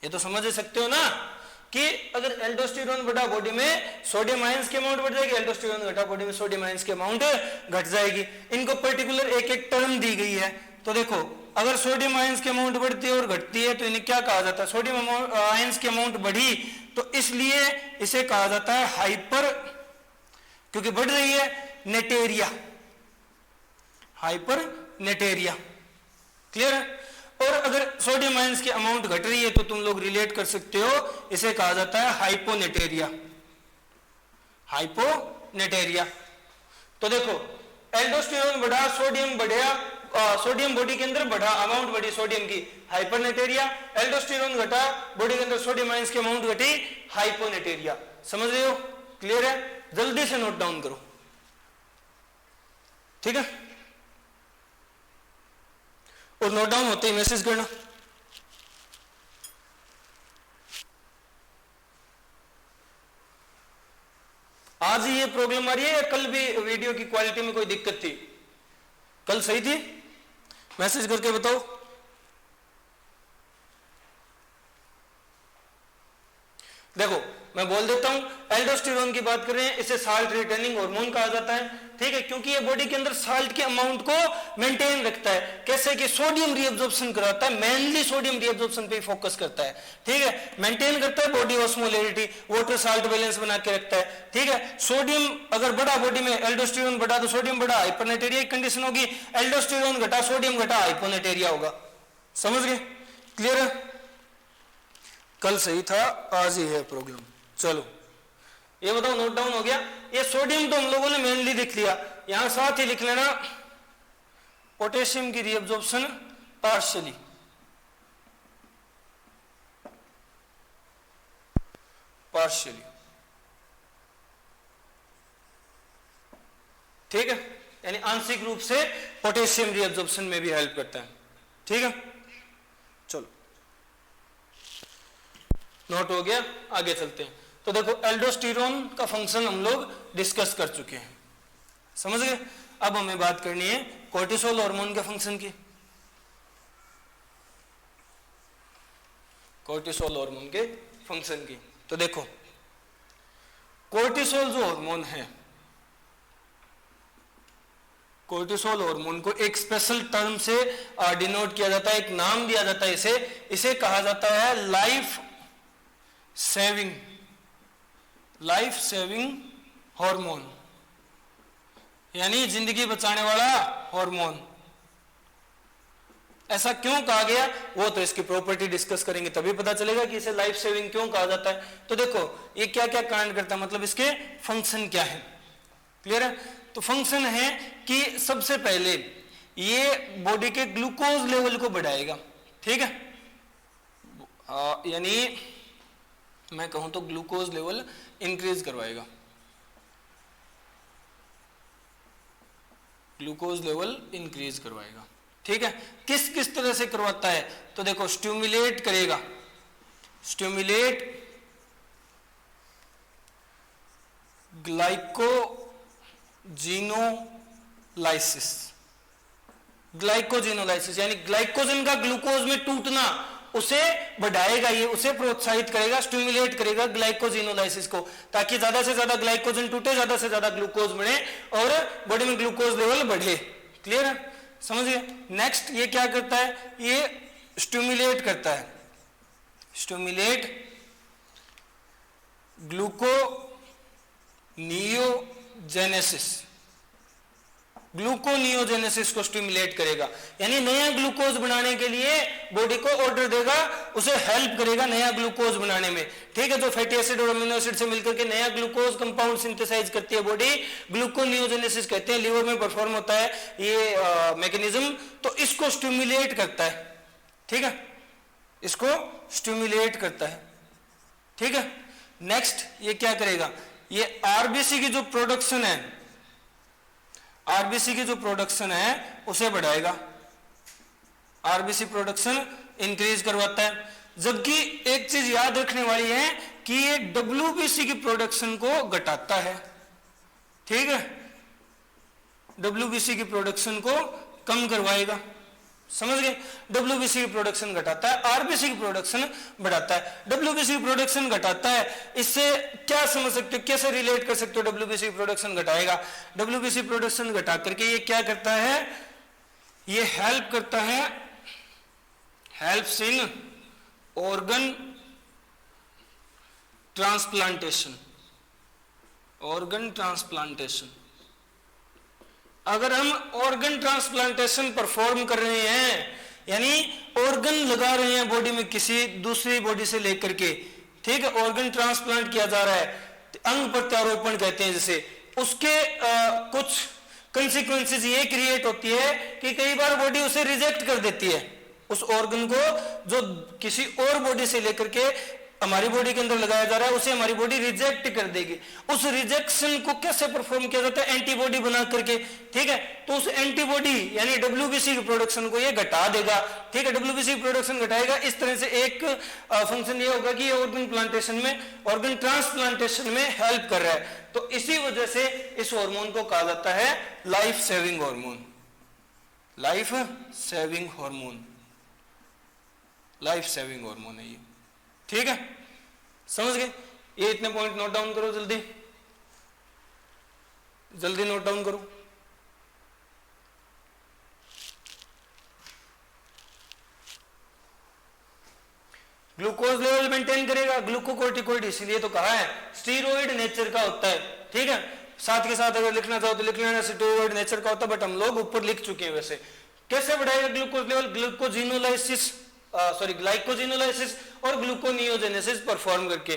ये तो समझ सकते हो ना कि अगर एल्डोस्टेरोन बढ़ा बॉडी में सोडियम आयंस की अमाउंट बढ़ जाएगी, एल्डोस्टेरोन घटा बॉडी में सोडियम आयंस की अमाउंट घट जाएगी। इनको पर्टिकुलर एक एक टर्म दी गई है। तो देखो अगर सोडियम आयंस की अमाउंट बढ़ती है और घटती है तो इन्हें क्या कहा जाता है, सोडियम आयंस की अमाउंट बढ़ी तो इसलिए इसे कहा जाता है हाइपर, क्योंकि बढ़ रही है, नेटेरिया, हाइपर नेटेरिया, क्लियर है। और अगर सोडियम आयंस की अमाउंट घट रही है तो तुम लोग रिलेट कर सकते हो, इसे कहा जाता है हाइपोनेटेरिया, हाइपोनेटेरिया। तो देखो एल्डोस्टेरोन बढ़ा, सोडियम बढ़ा, सोडियम बॉडी के अंदर बढ़ा, अमाउंट बढ़ी सोडियम की, हाइपरनेटेरिया। एल्डोस्टेरोन घटा, बॉडी के अंदर सोडियम आयंस की अमाउंट घटी, हाइपोनेटेरिया। समझ रहे हो, क्लियर है। जल्दी से नोट डाउन करो, ठीक है, और नोट डाउन होते ही मैसेज करना। आज ही ये प्रॉब्लम आ रही है या कल भी वीडियो की क्वालिटी में कोई दिक्कत थी? कल सही थी? मैसेज करके बताओ। देखो मैं बोल देता हूं, एल्डोस्टेरोन की बात कर रहे हैं, इसे साल्ट रिटेनिंग हार्मोन कहा जाता है, ठीक है, क्योंकि ये बॉडी के अंदर साल्ट के अमाउंट को मेंटेन रखता है। कैसे कि सोडियम रीअब्जॉर्प्शन कराता है, मेनली सोडियम रीअब्जॉर्प्शन पे फोकस करता है, ठीक है, मेंटेन करता है body osmolarity, water salt balance बना के रखता है, ठीक है। सोडियम अगर बढ़ा बॉडी में, एल्डोस्टेरोन बढ़ा तो सोडियम बढ़ा, हाइपरनेटेरिया की कंडीशन होगी, एल्डोस्टेरोन घटा, सोडियम घटा, हाइपोनेटेरिया होगा। समझ गए, क्लियर है। कल सही था, आज ही है प्रॉब्लम। चलो ये बताओ, नोट डाउन हो गया। ये सोडियम तो हम लोगों ने मेनली लिख लिया, यहां साथ ही लिख लेना पोटेशियम की रीअब्जॉर्प्शन पार्शियली, पार्शियली, ठीक है, यानी आंशिक रूप से पोटेशियम रीअब्जॉर्प्शन में भी हेल्प करता है, ठीक है। चलो नोट हो गया, आगे चलते हैं। तो देखो एल्डोस्टेरोन का फंक्शन हम लोग डिस्कस कर चुके हैं, समझ गए। अब हमें बात करनी है कोर्टिसोल हार्मोन के फंक्शन की। कोर्टिसोल हार्मोन के फंक्शन की तो देखो कोर्टिसोल जो हार्मोन है, कोर्टिसोल हार्मोन को एक स्पेशल टर्म से डिनोट किया जाता है, एक नाम दिया जाता है इसे कहा जाता है लाइफ सेविंग हार्मोन, यानी जिंदगी बचाने वाला हार्मोन। ऐसा क्यों कहा गया वो तो इसकी प्रॉपर्टी डिस्कस करेंगे तभी पता चलेगा कि इसे लाइफ सेविंग क्यों कहा जाता है। तो देखो ये क्या क्या कांड करता है, मतलब इसके फंक्शन क्या है, क्लियर है। तो फंक्शन है कि सबसे पहले ये बॉडी के ग्लूकोज लेवल को बढ़ाएगा, ठीक है, यानी मैं कहूं तो ग्लूकोज लेवल इंक्रीज करवाएगा, ग्लूकोज लेवल इंक्रीज करवाएगा, ठीक है। किस किस तरह से करवाता है तो देखो स्टिमुलेट करेगा, स्टिमुलेट ग्लाइकोजिनोलाइसिस यानी ग्लाइकोजन का ग्लूकोज में टूटना उसे बढ़ाएगा, ये उसे प्रोत्साहित करेगा, स्टिमुलेट करेगा ग्लाइकोजिनोलाइसिस को, ताकि ज्यादा से ज्यादा ग्लाइकोजन टूटे, ज्यादा से ज्यादा ग्लूकोज बने और बॉडी में ग्लूकोज लेवल बढ़े, क्लियर है, समझिए। नेक्स्ट ये क्या करता है, ये स्टिमुलेट करता है, स्टिमुलेट ग्लूकोनियोजेनेसिस को स्टिमुलेट करेगा, यानी नया ग्लूकोज बनाने के लिए बॉडी को ऑर्डर देगा, उसे हेल्प करेगा नया ग्लूकोज बनाने में, ठीक है। जो फैटी एसिड और अमीनो एसिड से मिलकर के नया ग्लूकोज कंपाउंड सिंथेसाइज करती है बॉडी, ग्लूकोनियोजेनेसिस कहते हैं, लीवर में परफॉर्म होता है ये मैकेनिज्म, तो इसको स्टिमुलेट करता है, ठीक है, इसको स्टिमुलेट करता है, ठीक है। नेक्स्ट ये क्या करेगा, ये आरबीसी की जो प्रोडक्शन है, आरबीसी की जो प्रोडक्शन है उसे बढ़ाएगा, आरबीसी प्रोडक्शन इंक्रीज करवाता है। जबकि एक चीज याद रखने वाली है कि ये डब्ल्यूबीसी की प्रोडक्शन को घटाता है, ठीक है, डब्ल्यूबीसी की प्रोडक्शन को कम करवाएगा, समझ गए। डब्ल्यूबीसी की प्रोडक्शन घटाता है, आरबीसी की प्रोडक्शन बढ़ाता है। डब्ल्यूबीसी की प्रोडक्शन घटाता है, इससे क्या समझ सकते हो, कैसे रिलेट कर सकते हो, डब्ल्यूबीसी की प्रोडक्शन घटाएगा, डब्ल्यूबीसी प्रोडक्शन घटा करके ये क्या करता है, ये हेल्प करता है, helps in organ transplantation, organ transplantation. अगर हम ऑर्गन ट्रांसप्लांटेशन परफॉर्म कर रहे हैं, यानी ऑर्गन लगा रहे हैं बॉडी में किसी दूसरी बॉडी से लेकर के, ठीक है, ऑर्गन ट्रांसप्लांट किया जा रहा है, अंग प्रत्यारोपण कहते हैं जिसे, उसके कुछ कंसिक्वेंसेस ये क्रिएट होती है कि कई बार बॉडी उसे रिजेक्ट कर देती है, उस ऑर्गन को जो किसी और बॉडी से लेकर के हमारी बॉडी के अंदर लगाया जा रहा है उसे हमारी बॉडी रिजेक्ट कर देगी। उस रिजेक्शन को कैसे परफॉर्म किया जाता है, एंटीबॉडी बना करके, ठीक है। तो उस एंटीबॉडी यानी डब्ल्यूबीसी की प्रोडक्शन को ये घटा देगा, ठीक है, डब्ल्यूबीसी की प्रोडक्शन घटाएगा। इस तरह से एक फंक्शन ये होगा कि ये ऑर्गन प्लांटेशन में, ऑर्गन ट्रांसप्लांटेशन में हेल्प कर रहा है। तो इसी वजह से इस हार्मोन को कहा जाता है life saving hormone, life saving hormone, life saving hormone है ये, ठीक है, समझ गए। ये इतने पॉइंट नोट डाउन करो, जल्दी जल्दी नोट डाउन करो। ग्लूकोज लेवल मेंटेन करेगा, ग्लूकोकोर्टिकोइड इसलिए तो कहा है स्टीरॉइड नेचर का होता है, ठीक है। साथ के साथ अगर लिखना चाहो तो लिख लेना स्टीरॉइड नेचर का होता है, बट हम लोग ऊपर लिख चुके हैं। वैसे कैसे बढ़ाएगा ग्लूकोज लेवल, ग्लूकोजिनोलाइसिस ग्लाइकोजिनोलाइसिस और ग्लूकोनियोजेनेसिस परफॉर्म करके,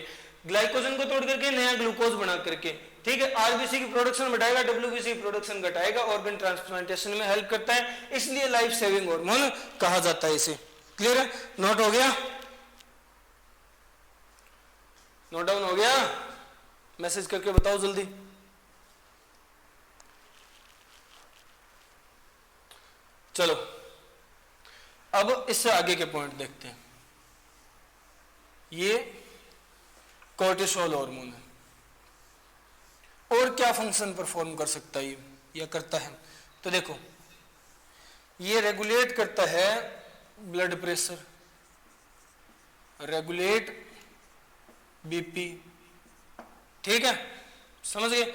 ग्लाइकोजन को तोड़ करके नया ग्लूकोज बना करके, ठीक है। आरबीसी की प्रोडक्शन बढ़ाएगा, डब्ल्यूबीसी की प्रोडक्शन घटाएगा, ऑर्गन ट्रांसप्लांटेशन में हेल्प करता है, इसलिए लाइफ सेविंग हार्मोन कहा जाता है इसे। क्लियर है, नोट हो गया, नोट डाउन हो गया, मैसेज करके बताओ जल्दी। चलो अब इससे आगे के पॉइंट देखते हैं। ये कोर्टिसोल हार्मोन है। और क्या फंक्शन परफॉर्म कर सकता है या करता है? तो देखो, ये रेगुलेट करता है ब्लड प्रेशर, रेगुलेट बीपी, ठीक है, समझ गए।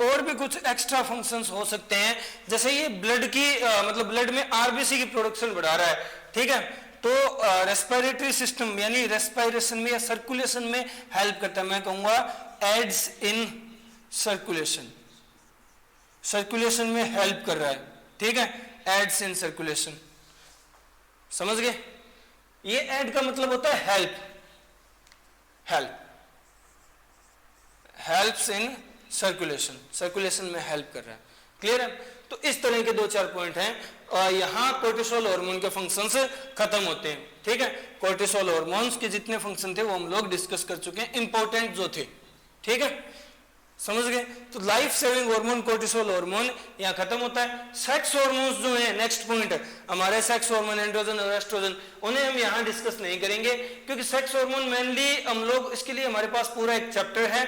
और भी कुछ एक्स्ट्रा फंक्शंस हो सकते हैं, जैसे ये ब्लड की मतलब ब्लड में आरबीसी की प्रोडक्शन बढ़ा रहा है, ठीक है, तो रेस्पिरेटरी सिस्टम यानी रेस्पिरेशन में या सर्कुलेशन में हेल्प करता है। मैं कहूंगा एड्स इन सर्कुलेशन, सर्कुलेशन में हेल्प कर रहा है, ठीक है, एड्स इन सर्कुलेशन, समझ गए। ये एड का मतलब होता है help, help, helps in circulation, circulation में हेल्प कर रहा है, क्लियर है। तो इस तरह के 2-4 पॉइंट हैं और यहां कोर्टिसोल हार्मोन के फंक्शंस खत्म होते हैं, ठीक है। कोर्टिसोल हार्मोन्स के जितने फंक्शन थे वो हम लोग डिस्कस कर चुके हैं, इंपॉर्टेंट जो थे, ठीक है, समझ गए। तो life saving hormone cortisol hormone यहां खत्म होता है। सेक्स हार्मोन्स जो है, नेक्स्ट पॉइंट है हमारे, सेक्स हार्मोन एंड्रोजन और एस्ट्रोजन, उन्हें हम यहां डिस्कस नहीं करेंगे क्योंकि सेक्स हार्मोन मेनली हम लोग, इसके लिए हमारे पास पूरा एक चैप्टर है,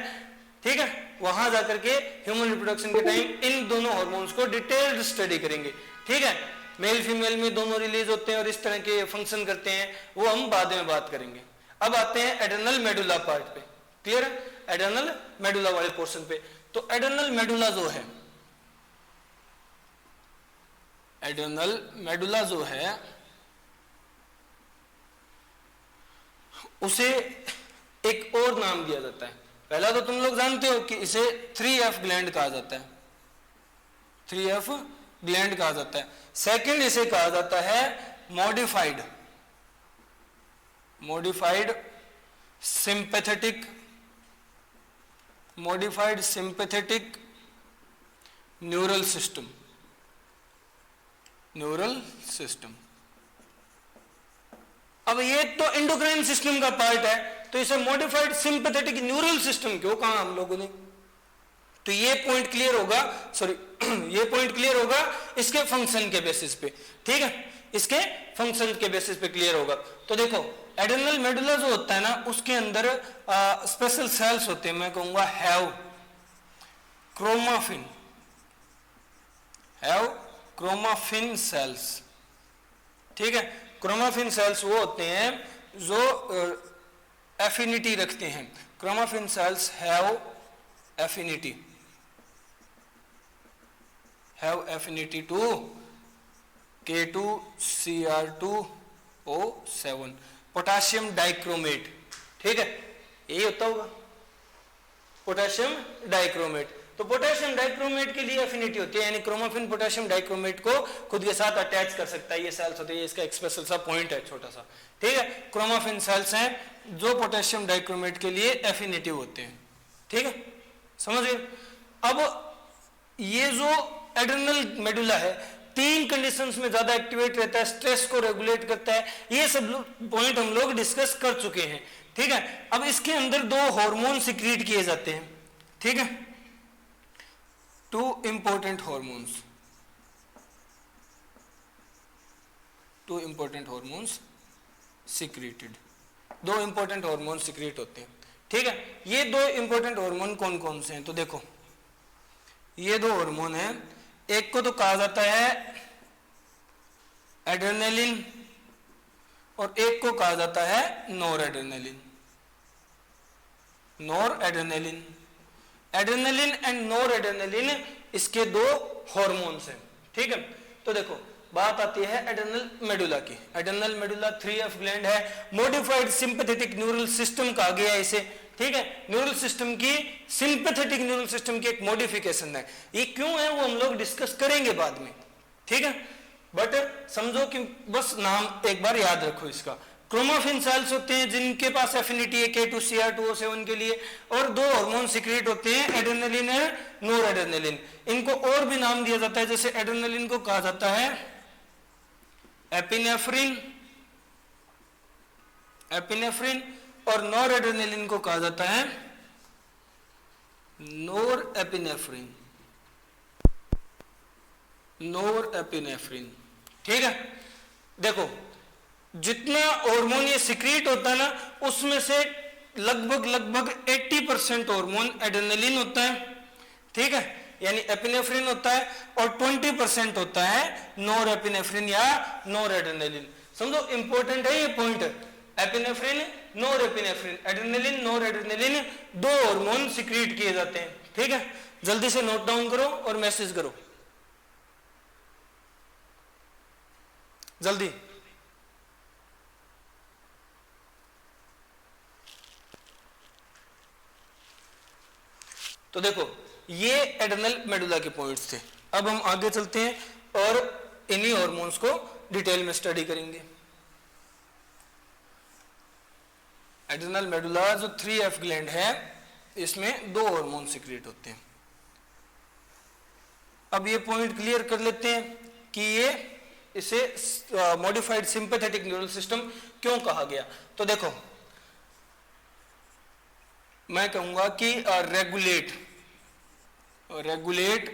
ठीक है, वहां जाकर के ह्यूमन रिप्रोडक्शन के टाइम इन दोनों हार्मोन्स को डिटेल्ड स्टडी करेंगे, ठीक है। मेल फीमेल में दोनों रिलीज होते हैं और इस तरह के फंक्शन करते हैं, वो हम बाद में बात करेंगे। अब आते हैं एडर्नल मेडुला पार्ट पे, क्लियर है, एडर्नल मेडुला वाले पोर्शन पे। तो एडर्नल मेडुला जो है, एडर्नल मेडुला जो है उसे एक और नाम दिया जाता है। पहला तो तुम लोग जानते हो कि इसे 3F ग्लैंड कहा जाता है, 3F ग्लैंड कहा जाता है। सेकंड इसे कहा जाता है modified, modified sympathetic, modified sympathetic neural system, neural system. अब ये तो एंडोक्राइन सिस्टम का पार्ट है, तो इसे मॉडिफाइड सिंपैथेटिक न्यूरल सिस्टम क्यों कहा हम लोगों ने? तो ये पॉइंट क्लियर होगा, सॉरी ये पॉइंट क्लियर होगा इसके फंक्शन के बेसिस पे, ठीक है, इसके फंक्शन के बेसिस पे क्लियर होगा। तो देखो एडर्नल मेडुला जो होता है ना, उसके अंदर स्पेशल सेल्स होते हैं, मैं कहूंगा have chromaffin, have chromaffin cells, ठीक है। क्रोमाफिन सेल्स वो होते हैं जो एफिनिटी रखते हैं, chromaffin cells have affinity, have affinity to K2Cr2O7 potassium dichromate, ठीक है, यही होता होगा पोटेशियम डाइक्रोमेट। तो पोटेशियम डाइक्रोमेट के लिए एफिनिटी होती है, यानी क्रोमाफिन पोटेशियम डाइक्रोमेट को खुद के साथ अटैच कर सकता है, ये सेल्स होते हैं, इसका एक स्पेशल सा पॉइंट है छोटा सा, ठीक है। क्रोमाफिन सेल्स हैं जो पोटेशियम डाइक्रोमेट के लिए एफिनिटिव होते हैं, ठीक है, समझिए। अब ये जो एडर्नल मेडुला है 3 कंडीशंस में ज्यादा एक्टिवेट रहता है, स्ट्रेस को रेगुलेट करता है, ये सब पॉइंट हम लोग डिस्कस कर चुके हैं, ठीक है। अब इसके अंदर 2 हार्मोन सिक्रीट किए जाते हैं, ठीक है, 2 important hormones, 2 important hormones secreted, 2 important hormone secrete होते हैं, ठीक है। ये 2 इंपॉर्टेंट हार्मोन कौन कौन से हैं? तो देखो ये 2 हार्मोन हैं, एक को तो कहा जाता है एड्रेनलिन और एक को कहा जाता है nor adrenaline, nor adrenaline. Adrenaline and nor adrenaline इसके 2 हार्मोन्स हैं, ठीक है। तो देखो बात आती है एडर्नल मेडुला की। एडर्नल मेडुला 3F ग्लैंड है, मॉडिफाइड सिंपैथेटिक न्यूरल सिस्टम कहा गया इसे, ठीक है। न्यूरल सिस्टम की, सिंपैथेटिक न्यूरल सिस्टम की एक मॉडिफिकेशन है, ये क्यों है वो हम लोग डिस्कस करेंगे बाद में, ठीक है। बट समझो कि बस नाम एक बार याद रखो इसका। क्रोमाफिन सेल्स होते हैं जिनके पास एफिनिटी है K2Cr2O7 के लिए, और 2 हार्मोन सिक्रीट होते हैं एड्रेनलिन और नॉर एड्रेनलिन। इनको और भी नाम दिया जाता है, जैसे एड्रेनलिन को कहा जाता है एपिनेफ्रिन, एपिनेफ्रिन, और नॉर एड्रेनलिन को कहा जाता है नॉर एपिनेफ्रिन, नॉर एपिनेफ्रिन, ठीक है। देखो जितना हार्मोन ये सिक्रीट होता है ना, उसमें से लगभग 80% हार्मोन एड्रेनलिन होता है, ठीक है, यानी एपिनेफ्रिन होता है, और 20% होता है नॉर एपिनेफ्रिन या नॉर एड्रेनलिन। समझो इंपॉर्टेंट है ये point, epinephrine nor epinephrine, adrenaline nor adrenaline, दो हार्मोन सिक्रीट किए जाते हैं, ठीक है। जल्दी से नोट डाउन करो और मैसेज करो जल्दी। तो देखो ये एड्रेनल मेडुला के पॉइंट्स थे। अब हम आगे चलते हैं और इन्हीं हार्मोन्स को डिटेल में स्टडी करेंगे। एड्रेनल मेडुला जो 3F ग्लैंड है इसमें दो हार्मोन सिक्रेट होते हैं। अब ये पॉइंट क्लियर कर लेते हैं कि ये इसे मॉडिफाइड सिंपैथेटिक न्यूरल सिस्टम क्यों कहा गया। तो देखो मैं कहूंगा कि regulate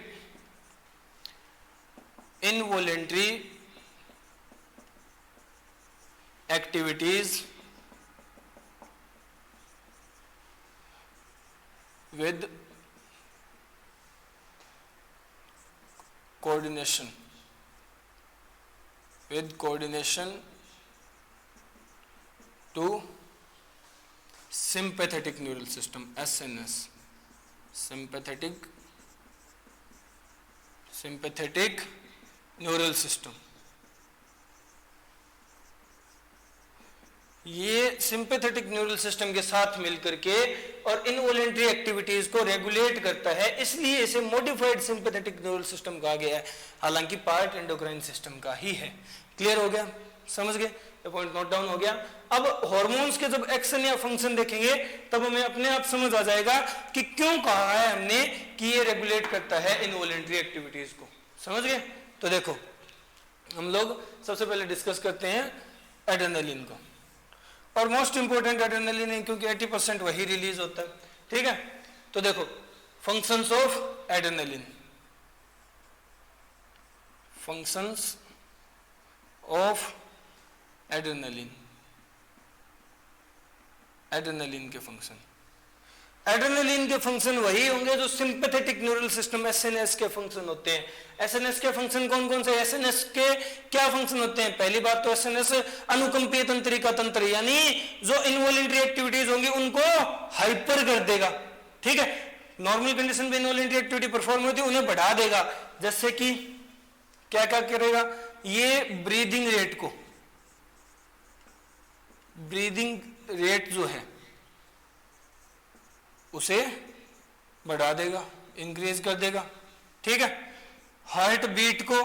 involuntary activities with coordination to sympathetic neural system SNS, sympathetic neural system। ये सिंपैथेटिक न्यूरल सिस्टम के साथ मिलकर के और इनवॉलेंटरी एक्टिविटीज को रेगुलेट करता है, इसलिए इसे मॉडिफाइड सिंपैथेटिक न्यूरल सिस्टम कहा गया है, हालांकि पार्ट एंडोक्राइन सिस्टम का ही है। क्लियर हो गया, समझ गए, ये पॉइंट नोट डाउन हो गया। अब हार्मोन्स के जब एक्शन या फंक्शन देखेंगे तब हमें अपने आप समझ आ जाएगा कि क्यों कहा है हमने कि ये रेगुलेट करता है इनवॉलेंटरी एक्टिविटीज को। समझ गए। तो देखो हम लोग सबसे पहले डिस्कस करते हैं एड्रेनलिन को, और मोस्ट इंपोर्टेंट एड्रेनलिन है क्योंकि 80% वही रिलीज होता है, ठीक है। तो देखो functions of adrenaline, functions of adrenaline, adrenaline के फंक्शन, एड्रेनलिन के फंक्शन वही होंगे जो सिंपैथेटिक न्यूरल सिस्टम एसएनएस के फंक्शन होते हैं। एसएनएस के फंक्शन कौन कौन से, एसएनएस के क्या फंक्शन होते हैं। पहली बात तो एसएनएस अनुकंपीय तंत्रिका तंत्र, यानी जो इनवॉलेंटरी एक्टिविटीज होंगी उनको हाइपर कर देगा, ठीक है। नॉर्मल कंडीशन में इनवॉलेंटरी एक्टिविटी परफॉर्म होती है उन्हें बढ़ा देगा, जैसे कि क्या क्या करेगा, ये ब्रीदिंग रेट को, ब्रीदिंग रेट जो है उसे बढ़ा देगा, इंक्रीज कर देगा, ठीक है। हार्ट बीट को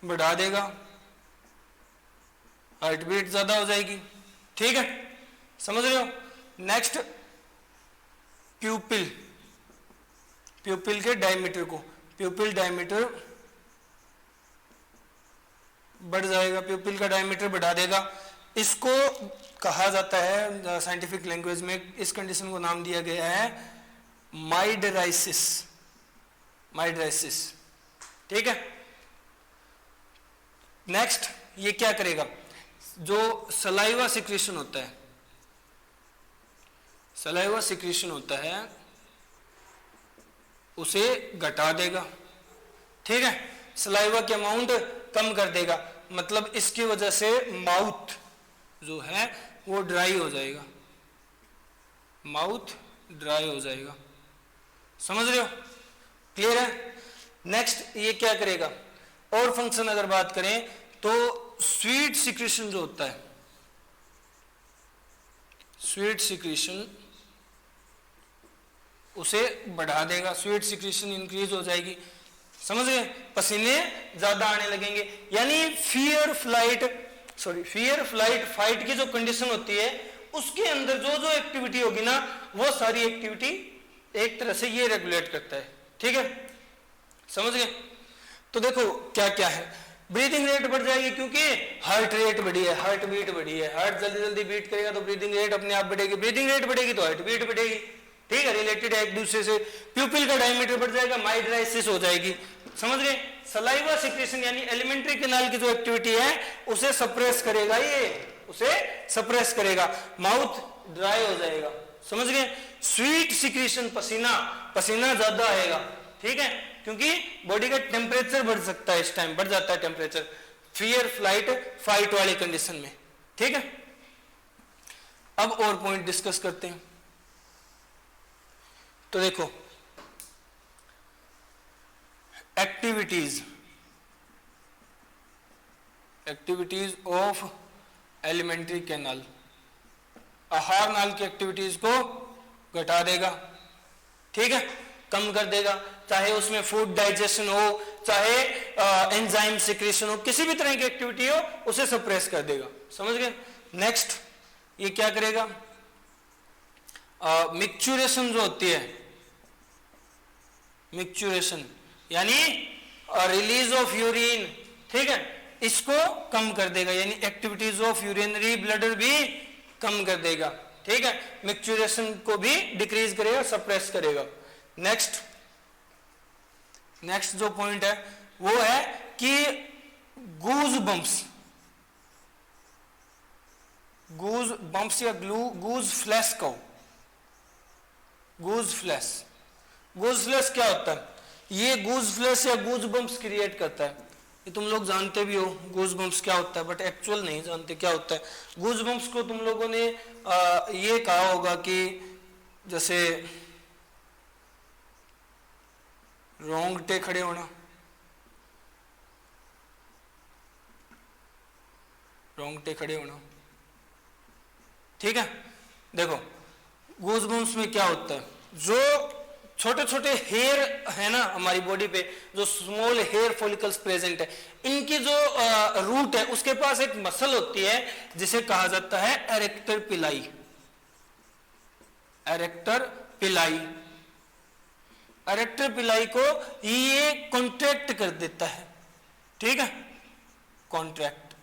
बढ़ा देगा, हार्ट बीट ज्यादा हो जाएगी, ठीक है, समझ रहे हो। नेक्स्ट प्यूपिल, प्यूपिल के डायमीटर को, प्यूपिल डायमीटर बढ़ जाएगा, प्यूपिल का डायमीटर बढ़ा देगा। इसको कहा जाता है साइंटिफिक लैंग्वेज में, इस कंडीशन को नाम दिया गया है माइडराइसिस, माइडराइसिस, ठीक है। नेक्स्ट ये क्या करेगा, जो सलाइवा सिक्रीशन होता है, सलाइवा सिक्रीशन होता है उसे घटा देगा, ठीक है। सलाइवा के अमाउंट कम कर देगा, मतलब इसकी वजह से माउथ जो है वो ड्राई हो जाएगा, माउथ ड्राई हो जाएगा, समझ रहे हो, क्लियर है। नेक्स्ट ये क्या करेगा, और फंक्शन अगर बात करें तो स्वीट सिक्रीशन जो होता है, स्वीट सिक्रीशन उसे बढ़ा देगा, स्वीट सिक्रीशन इंक्रीज हो जाएगी, समझ गए, पसीने ज्यादा आने लगेंगे। यानी फियर फ्लाइट फाइट की जो कंडीशन होती है उसके अंदर जो जो एक्टिविटी होगी ना वो सारी एक्टिविटी एक तरह से ये रेगुलेट करता है, ठीक है, समझ गए। तो देखो क्या क्या है, ब्रीदिंग रेट बढ़ जाएगी क्योंकि हार्ट रेट बढ़ी है, हार्ट बीट बढ़ी है, हार्ट जल्दी जल्दी बीट करेगा तो ब्रीदिंग रेट अपने आप बढ़ेगी, ब्रीदिंग रेट बढ़ेगी तो हार्ट बीट बढ़ेगी, ठीक है, रिलेटेड है एक दूसरे से। प्यूपिल का डायमीटर बढ़ जाएगा, माइडराइसिस हो जाएगी, समझ गए। सलाइवा सिक्रीशन यानी एलिमेंट्री कैनाल की जो एक्टिविटी है उसे सप्रेस करेगा, ये उसे सप्रेस करेगा, माउथ ड्राई हो जाएगा, समझ गए। स्वीट सिक्रीशन, पसीना, पसीना ज्यादा आएगा, ठीक है, क्योंकि बॉडी का टेम्परेचर बढ़ सकता है, इस टाइम बढ़ जाता है टेम्परेचर, फियर, फ्लाइट, फाइट वाली कंडीशन में, ठीक है। अब और पॉइंट डिस्कस करते हैं। तो देखो, एक्टिविटीज ऑफ एलिमेंट्री कैनाल, आहार नाल की एक्टिविटीज को घटा देगा, ठीक है, कम कर देगा, चाहे उसमें फूड डाइजेशन हो, चाहे एंजाइम सिक्रेशन हो, किसी भी तरह की एक्टिविटी हो उसे सप्रेस कर देगा, समझ गए। नेक्स्ट ये क्या करेगा, मिक्चुरेशन जो होती है, मिक्चुरेशन यानी रिलीज ऑफ यूरिन, ठीक है, इसको कम कर देगा, यानी एक्टिविटीज ऑफ यूरिनरी ब्लडर भी कम कर देगा, ठीक है, मिक्चुरेशन को भी डिक्रीज करेगा, सप्रेस करेगा। नेक्स्ट जो पॉइंट है वो है कि गूज बम्प्स या गूज फ्लैश को, गूज फ्लैश क्या होता है, ये गूज फ्लैश या गूज बम्प्स क्रिएट करता है, ये तुम लोग जानते भी हो गूज बम्प्स क्या होता है, बट एक्चुअल नहीं जानते क्या होता है। गूज बम्प्स को तुम लोगों ने ये कहा होगा कि जैसे रोंगटे खड़े होना, ठीक है। देखो गूज बम्प्स में क्या होता है, जो छोटे छोटे हेयर है ना हमारी बॉडी पे, जो स्मॉल हेयर फॉलिकल्स प्रेजेंट है, इनकी जो रूट है उसके पास एक मसल होती है जिसे कहा जाता है एरेक्टर पिलाई। एरेक्टर पिलाई को ये कॉन्ट्रैक्ट कर देता है, ठीक है, कॉन्ट्रैक्ट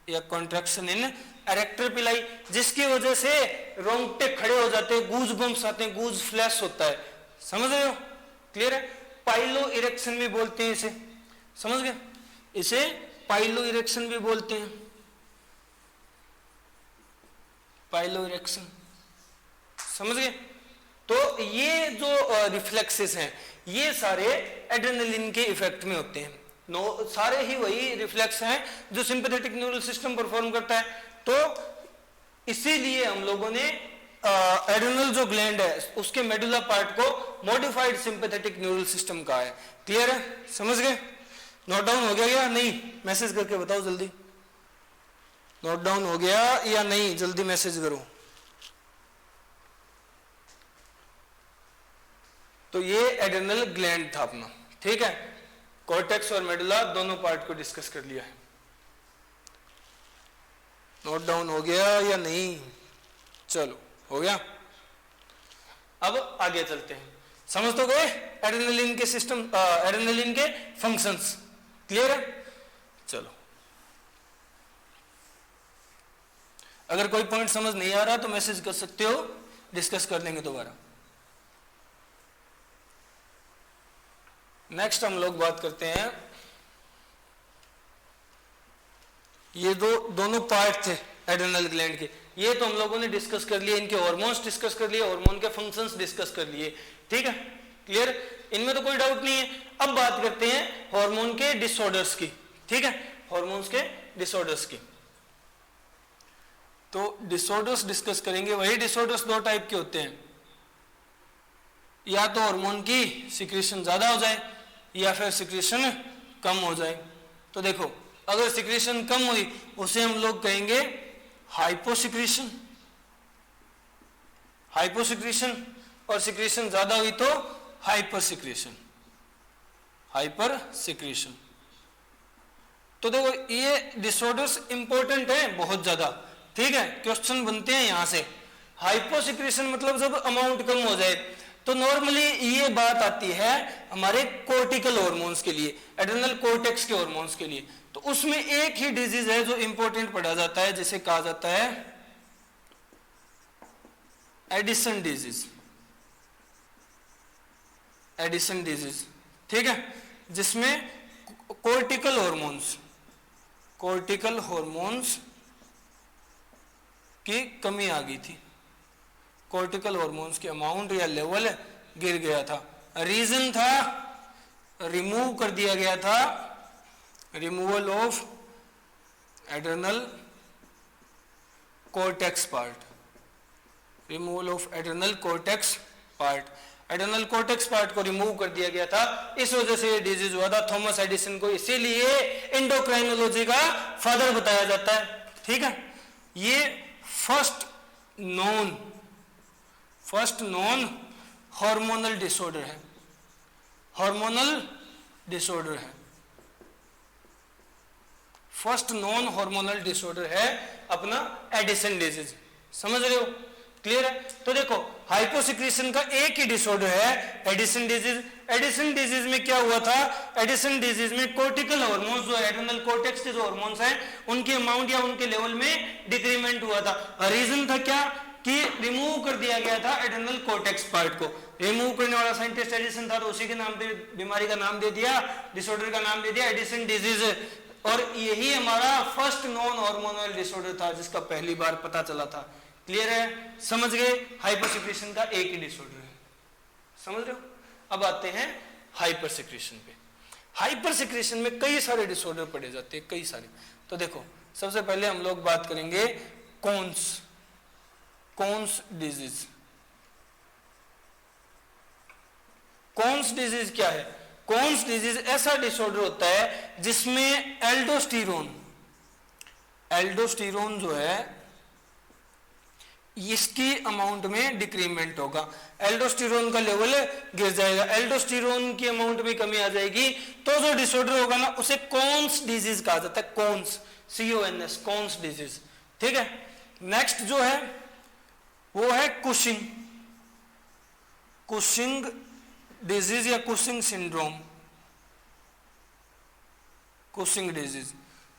या कॉन्ट्रैक्शन इन एरेक्टर पिलाई, जिसकी वजह से रोंगटे खड़े हो जाते हैं, गूज बम्प्स आते हैं, गूज फ्लैश होता है, समझ रहे हो, क्लियर है। पाइलो इरेक्शन भी बोलते हैं इसे, समझ गए, इसे पाइलो इरेक्शन भी बोलते हैं, पाइलो इरेक्शन, समझ गए। तो ये जो रिफ्लेक्सेस हैं ये सारे एड्रेनलिन के इफेक्ट में होते हैं, सारे ही वही रिफ्लेक्स हैं जो सिंपैथेटिक न्यूरल सिस्टम परफॉर्म करता है। तो इसीलिए हम लोगों ने एड्रेनल जो ग्लैंड है उसके मेडुला पार्ट को मॉडिफाइड सिंपैथेटिक न्यूरल सिस्टम कहा है, क्लियर है, समझ गए। नोट डाउन हो गया या नहीं, मैसेज करके बताओ जल्दी, नोट डाउन हो गया या नहीं, जल्दी मैसेज करो। तो ये एड्रेनल ग्लैंड था अपना, ठीक है, कॉर्टेक्स और मेडुला दोनों पार्ट को डिस्कस कर लिया है। नोट डाउन हो गया या नहीं, चलो हो गया। अब आगे चलते हैं, समझ तो गए एड्रेनलिन के सिस्टम, एड्रेनलिन के फंक्शंस, क्लियर है। चलो अगर कोई पॉइंट समझ नहीं आ रहा तो मैसेज कर सकते हो, डिस्कस कर लेंगे दोबारा। नेक्स्ट हम लोग बात करते हैं, ये दोनों पार्ट थे एड्रेनल ग्लैंड के, ये तो हम लोगों ने डिस्कस कर लिए, इनके हार्मोन्स डिस्कस कर लिए, हार्मोन के फंक्शंस डिस्कस कर लिए, ठीक है, क्लियर, इनमें तो कोई डाउट नहीं है। अब बात करते हैं हार्मोन के डिसऑर्डर्स की, ठीक है, हार्मोन्स के डिसऑर्डर्स की। तो डिसऑर्डर्स डिस्कस करेंगे, वही डिसऑर्डर्स दो टाइप के होते हैं, या तो हार्मोन की सिक्रीशन ज्यादा हो जाए या फिर सिक्रीशन कम हो जाए। तो देखो अगर सिक्रीशन कम हुई उसे हम लोग कहेंगे हाइपोसिक्रीशन, और सिक्रीशन ज्यादा हुई तो हाइपरसिक्रीशन। तो देखो ये डिसऑर्डर्स इंपॉर्टेंट है बहुत ज्यादा, ठीक है, क्वेश्चन बनते हैं यहां से। हाइपोसिक्रीशन मतलब जब अमाउंट कम हो जाए, तो नॉर्मली ये बात आती है हमारे कोर्टिकल हार्मोन्स के लिए, एड्रेनल कोर्टेक्स के हार्मोन्स के लिए। तो उसमें एक ही डिजीज है जो इंपॉर्टेंट पढ़ा जाता है, जिसे कहा जाता है एडिशन डिजीज, ठीक है, जिसमें कोर्टिकल हार्मोन्स की कमी आ गई थी, कॉर्टिकल हॉर्मोन्स के अमाउंट या लेवल गिर गया था। रीजन था रिमूव कर दिया गया था, removal of adrenal cortex part, removal of adrenal cortex part, adrenal cortex part को रिमूव कर दिया गया था। इस वजह से ये डिजीज हुआ था थॉमस एडिसन को, इसीलिए एंडोक्राइनोलॉजी का फादर बताया जाता है। ठीक है, ये फर्स्ट नॉन हार्मोनल डिसऑर्डर है, हार्मोनल डिसऑर्डर है, फर्स्ट नॉन हार्मोनल डिसऑर्डर है अपना एडिसन डिजीज। समझ रहे हो? क्लियर है? तो देखो हाइपोसिक्रीशन का एक ही डिसऑर्डर है एडिसन डिजीज। एडिसन डिजीज में क्या हुआ था? एडिसन डिजीज में कॉर्टिकल हार्मोन्स जो एड्रेनल कॉर्टेक्स के जो हार्मोन्स हैं उनके अमाउंट या उनके लेवल में डिक्रीमेंट हुआ था। रीजन था क्या कि रिमूव कर दिया गया था एड्रेनल कॉर्टेक्स पार्ट को। रिमूव करने वाला साइंटिस्ट एडिसन था, तो उसी के नाम पे बीमारी का नाम दे दिया, डिसऑर्डर का नाम दे दिया एडिसन डिजीज। और यही हमारा फर्स्ट नॉन हार्मोनल डिसऑर्डर था जिसका पहली बार पता चला था। क्लियर है? समझ गए? हाइपरसिक्रेशन का एक ही डिसऑर्डर है। समझ रहे हो? अब आते हैं हाइपरसिक्रेशन पे। हाइपरसिक्रेशन में कई सारे डिसऑर्डर पड़े जाते हैं, कई सारे। तो देखो सबसे पहले हम लोग बात करेंगे कोन्स डिजीज। कोन्स डिजीज क्या है? कोन्स डिजीज ऐसा डिसऑर्डर होता है जिसमें एल्डोस्टेरोन जो है इसकी अमाउंट में डिक्रीमेंट होगा, एल्डोस्टेरोन का लेवल गिर जाएगा, एल्डोस्टेरोन की अमाउंट में कमी आ जाएगी, तो जो डिसऑर्डर होगा ना उसे कोन्स डिजीज कहा जाता है। Conn's, CONS, Conn's disease. ठीक है, नेक्स्ट जो है वो है कुशिंग डिजीज या Cushing syndrome. Cushing disease,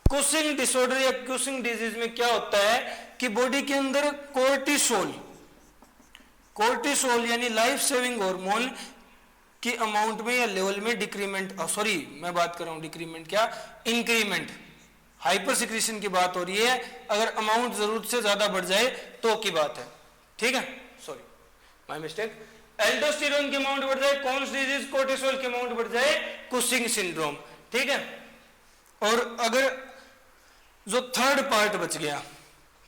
Cushing disorder या कुशिंग डिजीज में क्या होता है कि बॉडी के अंदर कोर्टिसोल यानी लाइफ सेविंग हार्मोन की अमाउंट में या लेवल में डिक्रीमेंट, सॉरी मैं बात कर रहा हूं डिक्रीमेंट क्या, इंक्रीमेंट। हाइपरसिक्रेशन की बात हो रही है, अगर अमाउंट जरूरत से ज्यादा बढ़ जाए तो की बात है। ठीक है, सॉरी माय मिस्टेक। एल्डोस्टेरोन की अमाउंट बढ़ जाए कोन्स डिजीज, कोर्टिसोल की अमाउंट बढ़ जाए कुशिंग सिंड्रोम। ठीक है, और अगर जो थर्ड पार्ट बच गया,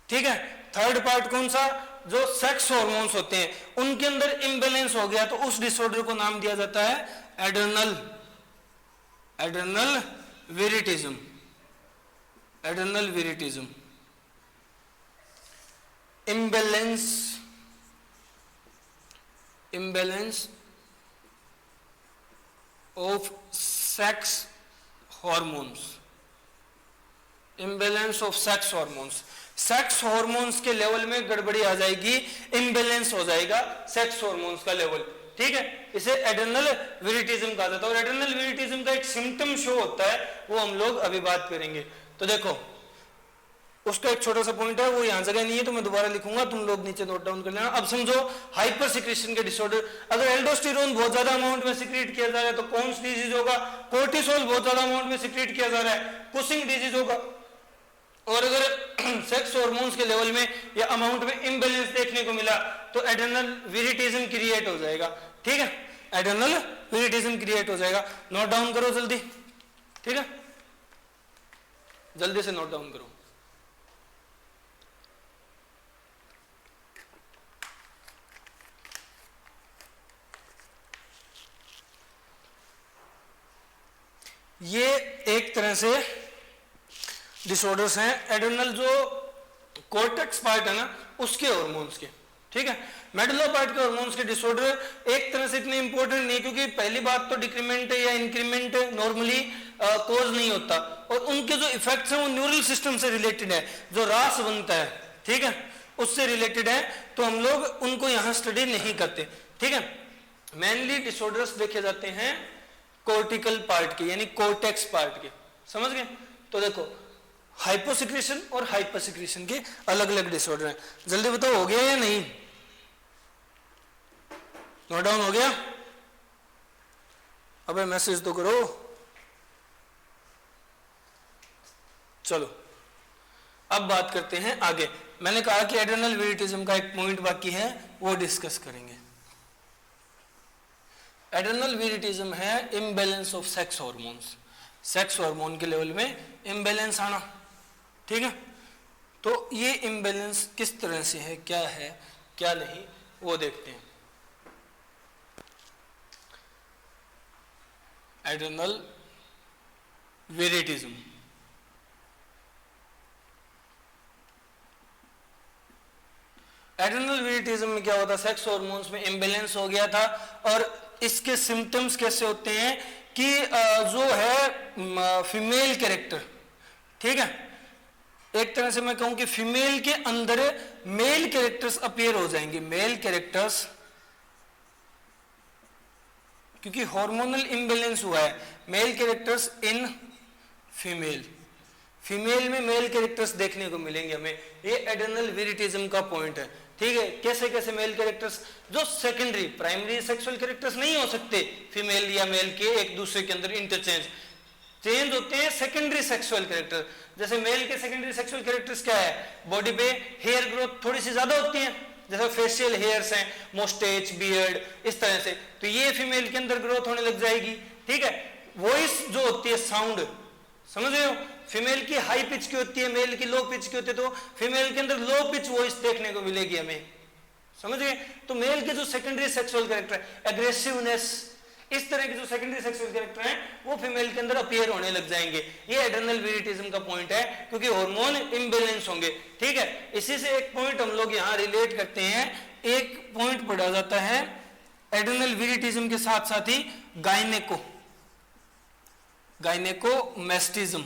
ठीक है, थर्ड पार्ट कौन सा? जो सेक्स हार्मोन्स होते हैं उनके अंदर इम्बैलेंस हो गया, तो उस डिसऑर्डर को नाम दिया जाता है adrenal virilism. Imbalance of sex hormones, imbalance of sex hormones. Sex hormones के लेवल में गड़बड़ी आ जाएगी, इम्बैलेंस हो जाएगा सेक्स हार्मोन्स का लेवल। ठीक है, इसे एड्रेनल विरिटिज्म कहा जाता है। और एड्रेनल विरिटिज्म का एक सिम्टम शो होता है, वो हम लोग अभी बात करेंगे। तो देखो उसका एक छोटा सा पॉइंट है, वो यहां जगह नहीं है तो मैं दोबारा लिखूंगा, तुम लोग नीचे नोट डाउन कर लेना। अब समझो हाइपर सिक्रेशन के डिसऑर्डर, अगर एल्डोस्टेरोन बहुत ज्यादा अमाउंट में सिक्रेट किया जा रहा है तो कोन्स डिजीज होगा, कोर्टिसोल बहुत ज्यादा अमाउंट में सिक्रेट किया जा रहा है कुशिंग डिजीज होगा, और अगर सेक्स हार्मोन्स के लेवल में या अमाउंट में इम्बैलेंस देखने को मिला तो एड्रेनल विरिटिज्म क्रिएट हो जाएगा। ठीक है, एड्रेनल विरिटिज्म क्रिएट हो जाएगा। नोट डाउन करो जल्दी, ठीक है, जल्दी से नोट डाउन करो। ये एक तरह से डिसऑर्डर्स हैं एड्रेनल जो कॉर्टेक्स पार्ट है ना उसके हार्मोन्स के। ठीक है, मेडुला पार्ट के हार्मोन्स के डिसऑर्डर एक तरह से इतने इंपॉर्टेंट नहीं, क्योंकि पहली बात तो डिक्रीमेंट या इंक्रीमेंट नॉर्मली कॉज नहीं होता, और उनके जो इफेक्ट्स हैं वो न्यूरल सिस्टम से रिलेटेड है, जो रास बनता है, ठीक है, उससे रिलेटेड है, तो हम लोग उनको यहाँ स्टडी नहीं करते। ठीक है, मेनली डिसऑर्डर्स देखे जाते हैं कॉर्टिकल पार्ट के यानी कॉर्टेक्स पार्ट के। समझ गए? तो देखो हाइपोसिक्रेशन और हाइपरसिक्रेशन के अलग अलग डिसऑर्डर हैं। जल्दी बताओ हो गया या नहीं? नोट डाउन हो गया? अबे मैसेज तो करो। चलो अब बात करते हैं आगे। मैंने कहा कि एड्रेनल विरिटिज्म का एक पॉइंट बाकी है, वो डिस्कस करेंगे। एड्रेनल विरिटिज्म है imbalance of sex hormones, sex hormone के लेवल में इम्बैलेंस आना, ठीक है। तो ये इम्बैलेंस किस तरह से है क्या नहीं, वो देखते हैं। एड्रेनल विरिटिज्म, एड्रेनल विरिटिज्म में क्या होता है, सेक्स हार्मोन्स में इम्बैलेंस हो गया था और इसके सिम्टम्स कैसे होते हैं कि जो है फीमेल कैरेक्टर, ठीक है, एक तरह से मैं कहूं कि फीमेल के अंदर मेल कैरेक्टर्स अपीयर हो जाएंगे, मेल कैरेक्टर्स, क्योंकि हार्मोनल इम्बैलेंस हुआ है, male characters in female, female में मेल कैरेक्टर्स देखने को मिलेंगे हमें, ये एड्रेनल विरिटिज्म का पॉइंट है, ठीक है। कैसे कैसे मेल कैरेक्टर्स, जो सेकेंडरी प्राइमरी सेक्सुअल कैरेक्टर्स नहीं हो सकते फीमेल या मेल के एक दूसरे के अंदर इंटरचेंज, चेंज होते हैं सेकेंडरी सेक्सुअल कैरेक्टर। जैसे मेल के सेकेंडरी सेक्सुअल कैरेक्टर्स क्या है, बॉडी पे हेयर ग्रोथ थोड़ी सी ज्यादा होती है, जैसे फेशियल हेयर्स हैं, मोस्टेच, बियर्ड, इस तरह से, तो ये फीमेल के अंदर ग्रोथ होने लग जाएगी, ठीक है। वॉइस जो होती है, साउंड, समझ रहे हो, फीमेल की हाई पिच की होती है, मेल की लो पिच की होती है, तो फीमेल के अंदर लो पिच वॉइस देखने को मिलेगी हमें, समझ गए। तो मेल के जो सेकेंडरी सेक्सुअल कैरेक्टर, एग्रेसिवनेस, इस तरह के जो सेकेंडरी सेक्सुअल कैरेक्टर हैं वो फीमेल के अंदर अपीयर होने लग जाएंगे, ये एड्रेनल विरिटिज्म का पॉइंट है, क्योंकि हार्मोन इम्बैलेंस होंगे, ठीक है। इसी से एक पॉइंट हम लोग यहाँ रिलेट करते हैं, एक पॉइंट पढ़ा जाता है एड्रेनल विरिटिज्म के साथ साथ ही गायनेकोमैस्टिज्म,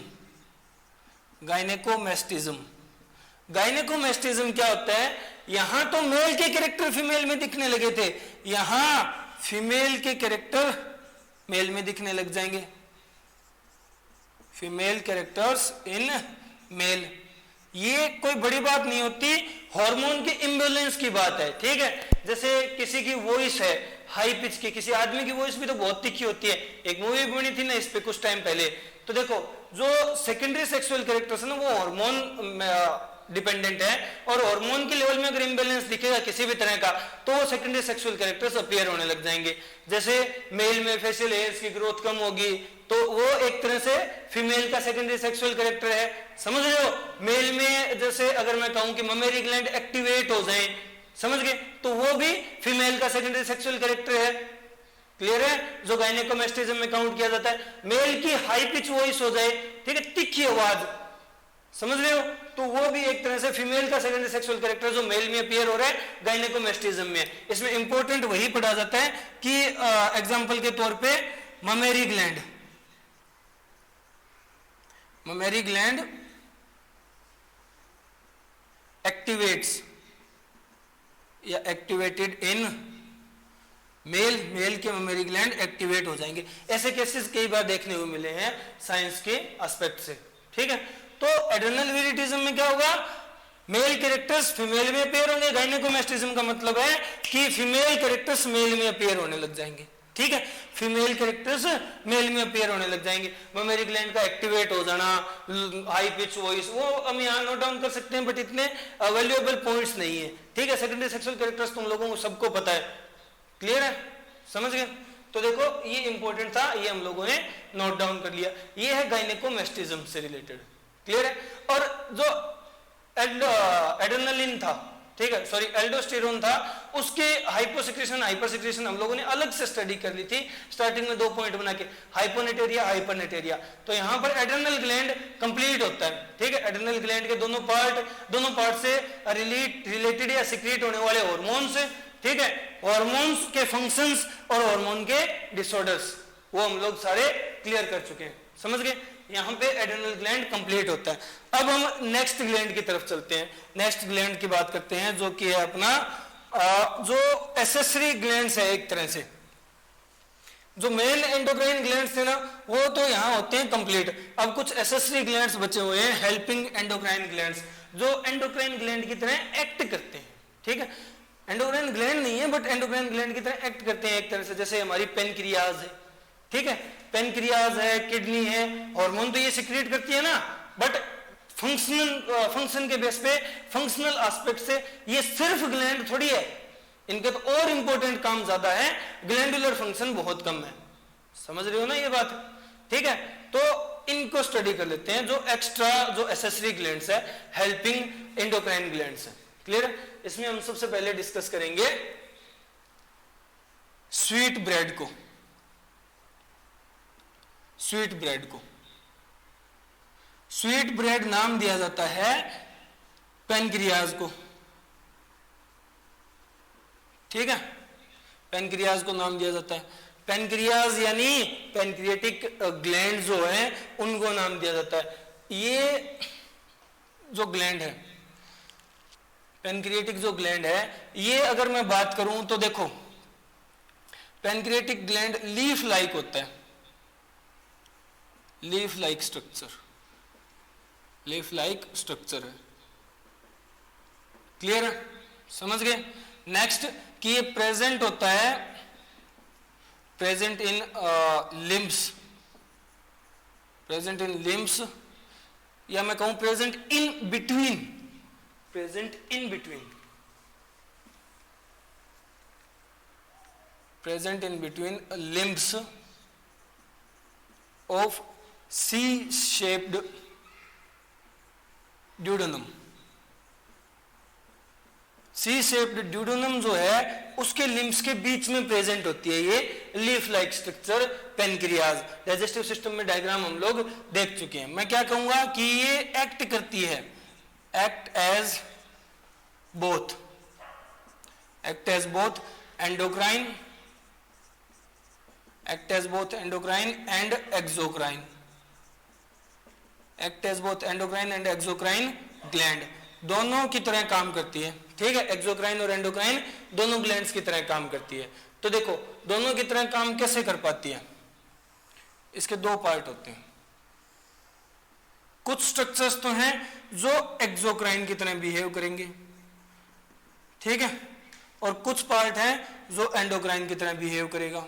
गायनेकोमैस्टिज्म क्या होता है, यहां तो मेल के कैरेक्टर फीमेल में दिखने लगे थे, यहां फीमेल के कैरेक्टर मेल में दिखने लग जाएंगे, फीमेल कैरेक्टर्स इन मेल। ये कोई बड़ी बात नहीं होती, हार्मोन के इम्बैलेंस की बात है, ठीक है। जैसे किसी की वॉइस है हाई पिच की, किसी आदमी की वॉइस भी तो बहुत तीखी होती है, एक मूवी बनी थी ना इस पे कुछ टाइम पहले, तो देखो जो सेकेंडरी सेक्सुअल कैरेक्टर्स है ना वो हार्मोन डिपेंडेंट है, और हार्मोन के लेवल में अगर इम्बैलेंस दिखेगा किसी भी तरह का तो वो सेकेंडरी सेक्सुअल कैरेक्टर्स अपीयर होने लग जाएंगे। जैसे मेल में फेशियल हेयर्स की ग्रोथ कम होगी तो वो एक तरह से फीमेल का सेकेंडरी सेक्सुअल कैरेक्टर है, समझ रहे हो। मेल में जैसे अगर मैं कहूं कि ममेरी ग्लैंड एक्टिवेट हो जाए, समझ गए, तो वो भी फीमेल का सेकेंडरी सेक्सुअल कैरेक्टर है, क्लियर है, जो गायनेकोमैस्टिज्म में काउंट किया जाता है। मेल की हाई पिच वॉइस हो जाए, ठीक है, तीखी आवाज, समझ रहे हो, तो वो भी एक तरह से फीमेल का सेकेंडरी सेक्सुअल कैरेक्टर जो मेल में अपीयर हो रहा है गायनेकोमैस्टिज्म में। इसमें इंपॉर्टेंट वही पढ़ा जाता है कि एग्जांपल के तौर पे ममेरी ग्लैंड एक्टिवेट्स या एक्टिवेटेड इन मेल के ममेरी ग्लैंड एक्टिवेट हो जाएंगे। ऐसे केसेस कई बार देखने को मिले हैं साइंस के एस्पेक्ट से, ठीक है। तो एड्रेनल विरिटिज्म में क्या होगा, मेल कैरेक्टर्स फीमेल में अपीयर होंगे, गायनेकोमैस्टिज्म का मतलब है कि फीमेल कैरेक्टर्स मेल में अपीयर होने लग जाएंगे, ठीक है, फीमेल कैरेक्टर्स मेल में अपीयर होने लग जाएंगे। ममेरी ग्लैंड का एक्टिवेट हो जाना, हाई पिच वॉइस, वो हम यहाँ नोट डाउन कर सकते हैं, बट इतने वैल्यूएबल पॉइंट्स नहीं है, ठीक है। सेकेंडरी सेक्सुअल कैरेक्टर्स तुम लोगों को सबको पता है, क्लियर है, समझ गए। तो देखो ये इंपॉर्टेंट था, ये हम लोगों ने नोट डाउन कर लिया, ये है गायनेकोमैस्टिज्म से रिलेटेड, क्लियर है। और जो एड्रेनलिन था, ठीक है, सॉरी एल्डोस्टेरोन था, उसके हाइपोसेक्रेशन हाइपरसेक्रेशन हम लोगों ने अलग से स्टडी कर ली थी स्टार्टिंग में, 2 पॉइंट बना के, हाइपोनेटेरिया हाइपरनेटेरिया। तो यहाँ पर एड्रेनल ग्लैंड कंप्लीट होता है, ठीक है, एड्रेनल ग्लैंड के दोनों पार्ट से रिलेटेड या सिक्रीट होने वाले हार्मोन्स, ठीक है, हार्मोन्स के फंक्शंस और हार्मोन के डिसऑर्डर्स वो हम लोग सारे क्लियर कर चुके हैं, समझ गए। यहाँ पे एड्रेनल ग्लैंड कंप्लीट होता है। अब हम नेक्स्ट ग्लैंड की तरफ चलते हैं, नेक्स्ट ग्लैंड की बात करते हैं, जो कि है अपना जो एसेसरी ग्लैंड्स है, एक तरह से जो मेन एंडोक्राइन ग्लैंड्स थे ना वो तो यहाँ होते हैं कंप्लीट। अब कुछ एसेसरी ग्लैंड्स बचे हुए हैं, हेल्पिंग एंडोक्राइन ग्लैंड्स, जो एंडोक्राइन ग्लैंड की तरह एक्ट करते हैं, ठीक है, एंडोक्राइन ग्लैंड नहीं है बट एंडोक्राइन ग्लैंड की तरह एक्ट करते हैं एक तरह से। जैसे हमारी पेनक्रियाज है, ठीक है, पेनक्रियाज है, किडनी है, हार्मोन तो ये सिक्रीट करती है ना, बट फंक्शन के बेस पे, फंक्शनल एस्पेक्ट से ये सिर्फ ग्लैंड थोड़ी है, इनके तो और इंपॉर्टेंट काम ज्यादा है, ग्लैंडुलर फंक्शन बहुत कम है। समझ रहे हो ना ये बात? ठीक है, तो इनको स्टडी कर लेते हैं, जो एक्स्ट्रा जो एसेसरी ग्लैंड्स है, हेल्पिंग एंडोक्राइन ग्लैंड्स है। क्लियर है? इसमें हम सबसे पहले डिस्कस करेंगे स्वीट ब्रेड को। स्वीट ब्रेड को स्वीट ब्रेड नाम दिया जाता है पेनक्रियाज को। ठीक है, पेनक्रियाज को नाम दिया जाता है। पेनक्रियाज यानी पेनक्रिएटिक ग्लैंड जो है उनको नाम दिया जाता है। ये जो ग्लैंड है, पेनक्रिएटिक जो ग्लैंड है, ये अगर मैं बात करूं तो देखो, पेनक्रिएटिक ग्लैंड लीफ लाइक होता है, leaf like structure, leaf like structure है। क्लियर है? समझ गए? नेक्स्ट कि ये प्रेजेंट होता है, present in limbs, present in limbs, या मैं कहूं present in between, present in between, present in between limbs of C shaped duodenum. C shaped duodenum जो है उसके लिम्स के बीच में प्रेजेंट होती है ये leaf like structure pancreas. Digestive system में डायग्राम हम लोग देख चुके हैं। मैं क्या कहूंगा कि ये एक्ट करती है, act as both, act as both endocrine, act as both endocrine and exocrine, act as both endocrine and exocrine gland, दोनों की तरह काम करती है। ठीक है, एक्सोक्राइन और एंडोक्राइन दोनों ग्लैंड्स की तरह काम करती है। तो देखो दोनों की तरह काम कैसे कर पाती है, इसके दो पार्ट होते हैं। कुछ स्ट्रक्चर्स तो हैं जो एक्सोक्राइन की तरह बिहेव करेंगे, ठीक है, और कुछ पार्ट है जो एंडोक्राइन की तरह बिहेव करेगा,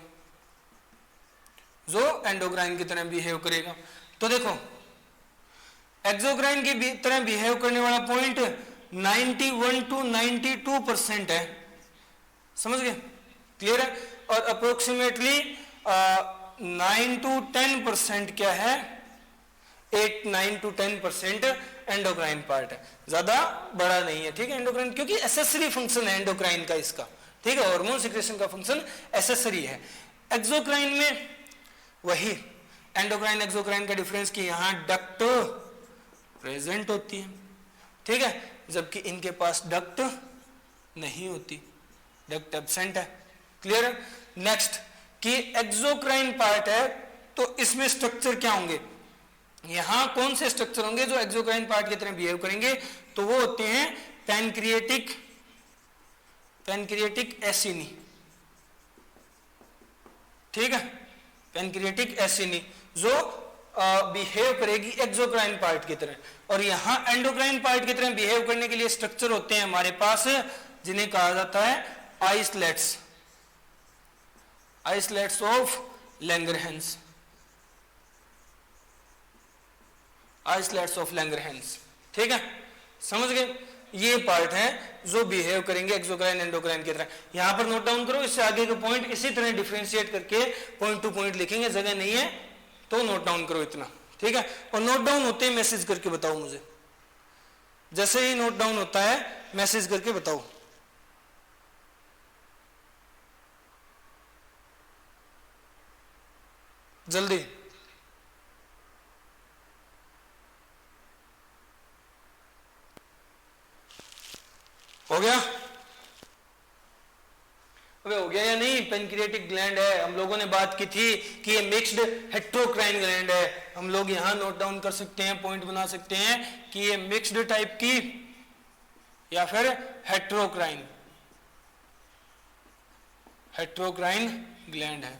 जो एंडोक्राइन की तरह बिहेव करेगा। तो देखो एक्सोक्राइन की तरह बिहेव करने वाला पॉइंट 91 to 92% है। समझ गए? क्लियर है? और अप्रोक्सीमेटली 9 to 10% क्या है, 9 to 10% एंडोक्राइन पार्ट है, ज्यादा बड़ा नहीं है। ठीक है, एंडोक्राइन क्योंकि एसेसरी फंक्शन है एंडोक्राइन का इसका। ठीक है, हार्मोन सिक्रेशन का फंक्शन एसेसरी है। एक्सोक्राइन में वही एंडोक्राइन एक्सोक्राइन का डिफरेंस कि यहां डक्ट प्रेजेंट होती है, ठीक है, जबकि इनके पास डक्ट नहीं होती, डक्ट एब्सेंट है। क्लियर है? नेक्स्ट कि एक्सोक्राइन पार्ट है तो इसमें स्ट्रक्चर क्या होंगे, यहां कौन से स्ट्रक्चर होंगे जो एक्सोक्राइन पार्ट की तरह बिहेव करेंगे, तो वो होते हैं पैनक्रिएटिक, पैनक्रिएटिक एसिनी। ठीक है, पैनक्रिएटिक एसिनी जो बिहेव करेगी एक्सोक्राइन पार्ट की तरह, और यहां एंडोक्राइन पार्ट की तरह बिहेव करने के लिए स्ट्रक्चर होते हैं हमारे पास जिन्हें कहा जाता है islets, islets of Langerhans, islets of Langerhans. ठीक है, समझ गए? ये पार्ट है जो बिहेव करेंगे एक्सोक्राइन एंडोक्राइन की तरह। यहां पर नोट डाउन करो, इससे आगे के पॉइंट इसी तरह डिफरेंशिएट करके पॉइंट टू पॉइंट लिखेंगे, जगह नहीं है तो नोट डाउन करो इतना। ठीक है, और नोट डाउन होते ही मैसेज करके बताओ मुझे, जैसे ही नोट डाउन होता है मैसेज करके बताओ। जल्दी हो गया? अबे हो गया या नहीं? पेनक्रिएटिक ग्लैंड है, हम लोगों ने बात की थी कि ये मिक्स्ड हेट्रोक्राइन ग्लैंड है। हम लोग यहां नोट डाउन कर सकते हैं, पॉइंट बना सकते हैं कि ये मिक्स्ड टाइप की या फिर हेट्रोक्राइन, हेट्रोक्राइन ग्लैंड है,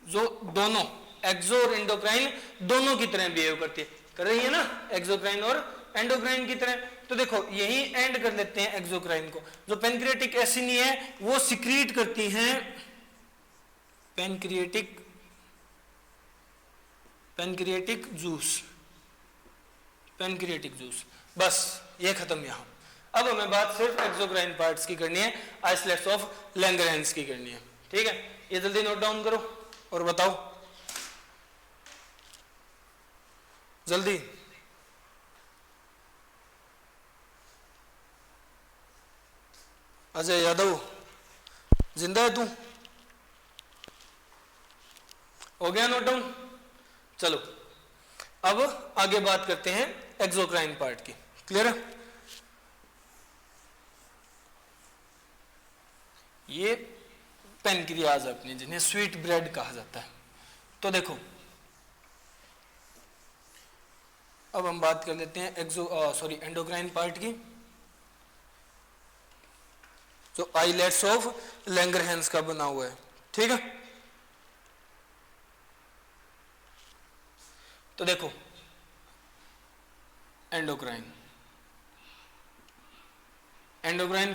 जो दोनों एक्सो और एंडोक्राइन दोनों की तरह बिहेव करती है, कर रही है ना, एक्सोक्राइन और एंडोक्राइन की तरह। तो देखो यही एंड कर लेते हैं एक्सोक्राइन को। जो पेनक्रिएटिक एसिनी है वो सिक्रीट करती हैं pancreatic, pancreatic juice, pancreatic juice. बस ये खत्म। यहां अब हमें बात सिर्फ एक्सोक्राइन पार्ट्स की करनी है, आइसोलेट्स ऑफ लैंगरहैंस की करनी है, ठीक है। ये जल्दी नोट डाउन करो और बताओ जल्दी। अजय यादव जिंदा है तू? हो गया नोट डाउन? चलो अब आगे बात करते हैं एक्सोक्राइन पार्ट की। क्लियर है? ये पेनक्रियाज अपनी जिन्हें स्वीट ब्रेड कहा जाता है। तो देखो अब हम बात कर लेते हैं एंडोक्राइन पार्ट की, जो आइलेट्स ऑफ लैंगरहैंस का बना हुआ है, ठीक है। तो देखो एंडोक्राइन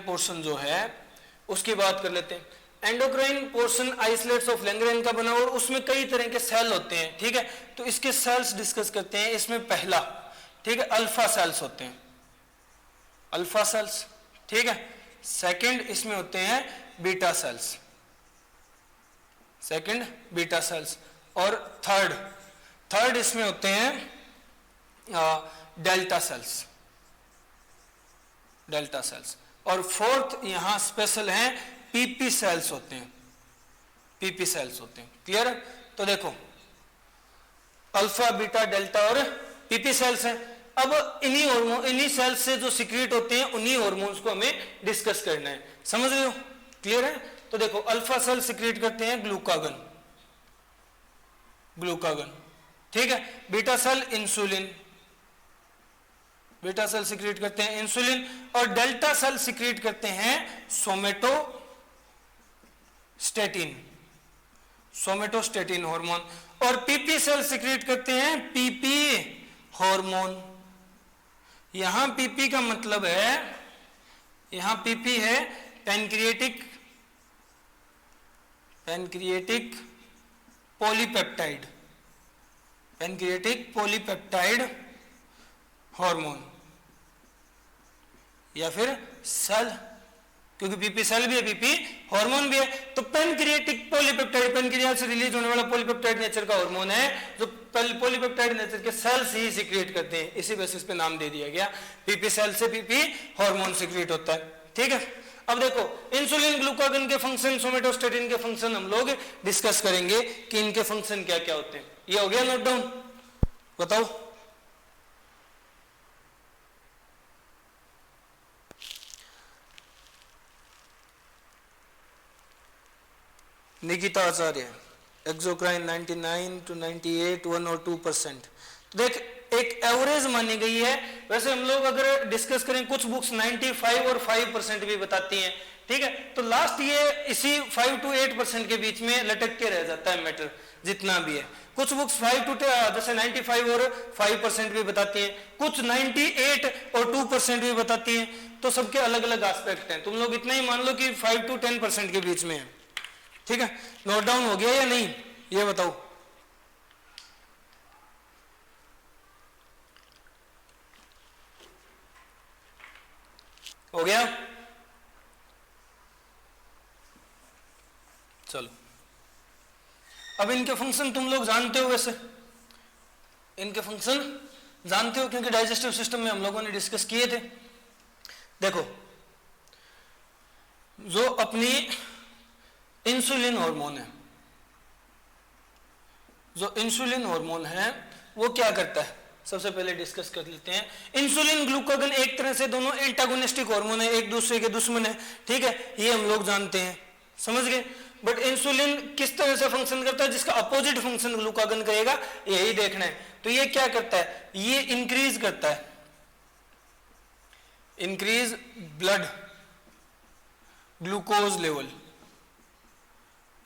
पोर्शन जो है उसकी बात कर लेते हैं। Endocrine portion isolates of Langerhans का बना हुआ और उसमें कई तरह के सेल होते हैं, ठीक है। तो इसके सेल्स डिस्कस करते हैं। इसमें पहला, ठीक है, अल्फा सेल्स होते हैं, अल्फा सेल्स, ठीक है। सेकंड इसमें होते हैं beta cells, second beta cells. और थर्ड इसमें होते हैं डेल्टा सेल्स, डेल्टा सेल्स। और फोर्थ यहां स्पेशल है पीपी सेल्स होते हैं, पीपी सेल्स होते हैं। क्लियर है? तो देखो अल्फा बीटा डेल्टा और पीपी सेल्स हैं। अब इन्हीं सेल्स से जो सिक्रीट होते हैं उन्हीं हार्मोन्स को हमें डिस्कस करना है, समझ रहे हो? क्लियर है? तो देखो अल्फा सेल सिक्रीट करते हैं ग्लूकागन, ग्लूकागन, ठीक है। Beta cell insulin, beta cell secrete करते हैं इंसुलिन। और डेल्टा सेल सिक्रीट करते हैं सोमेटोस्टेटिन, सोमेटोस्टेटिन हार्मोन। और पीपी सेल सिक्रीट करते हैं पीपी हार्मोन। यहां पीपी का मतलब है, यहां पीपी है pancreatic polypeptide, pancreatic polypeptide hormone या फिर सेल, क्योंकि पीपी सेल भी है, पीपी हार्मोन भी है। तो पैनक्रिएटिक पॉलीपेप्टाइड, पैनक्रियाज से रिलीज होने वाला पॉलीपेप्टाइड नेचर का हार्मोन है, जो पॉलीपेप्टाइड नेचर के सेल्स ही सिक्रिएट करते हैं। इसी बेसिस पे नाम दे दिया गया, पीपी सेल से पीपी हार्मोन सिक्रिएट होता है, ठीक है। अब देखो इंसुलिन ग्लूकागन के फंक्शन, सोमेटोस्टेटिन के फंक्शन हम लोग डिस्कस करेंगे कि इनके फंक्शन क्या क्या होते हैं। ये हो गया नोट डाउन? बताओ निकिता आचार्य, एक्सोक्राइन 99 to 98, 1 और 2%। तो देख एक एवरेज मानी गई है। वैसे हम लोग अगर डिस्कस करें, कुछ बुक्स 95 और 5% भी बताती हैं, ठीक है। तो लास्ट ये इसी 5 to 8% के बीच में लटक के रह जाता है मैटर, जितना भी है। कुछ बुक्स 5 to जैसे 95 और 5% भी बताती हैं, कुछ 98 और 2% भी बताती हैं। तो सबके अलग अलग एस्पेक्ट हैं। तुम लोग इतना ही मान लो कि 5 to 10% के बीच में है, ठीक है। नोट डाउन हो गया या नहीं, ये बताओ? हो गया? चलो अब इनके फंक्शन तुम लोग जानते हो, वैसे इनके फंक्शन जानते हो क्योंकि डाइजेस्टिव सिस्टम में हम लोगों ने डिस्कस किए थे। देखो जो अपनी इंसुलिन हार्मोन है, जो इंसुलिन हार्मोन है वो क्या करता है, सबसे पहले डिस्कस कर लेते हैं। इंसुलिन ग्लूकागन एक तरह से दोनों एंटागोनिस्टिक हार्मोन है, एक दूसरे के दुश्मन है, ठीक है, ये हम लोग जानते हैं, समझ गए। बट इंसुलिन किस तरह से फंक्शन करता है, जिसका अपोजिट फंक्शन ग्लूकागन करेगा, यही देखना है। तो ये क्या करता है, ये इंक्रीज करता है, increase blood glucose level,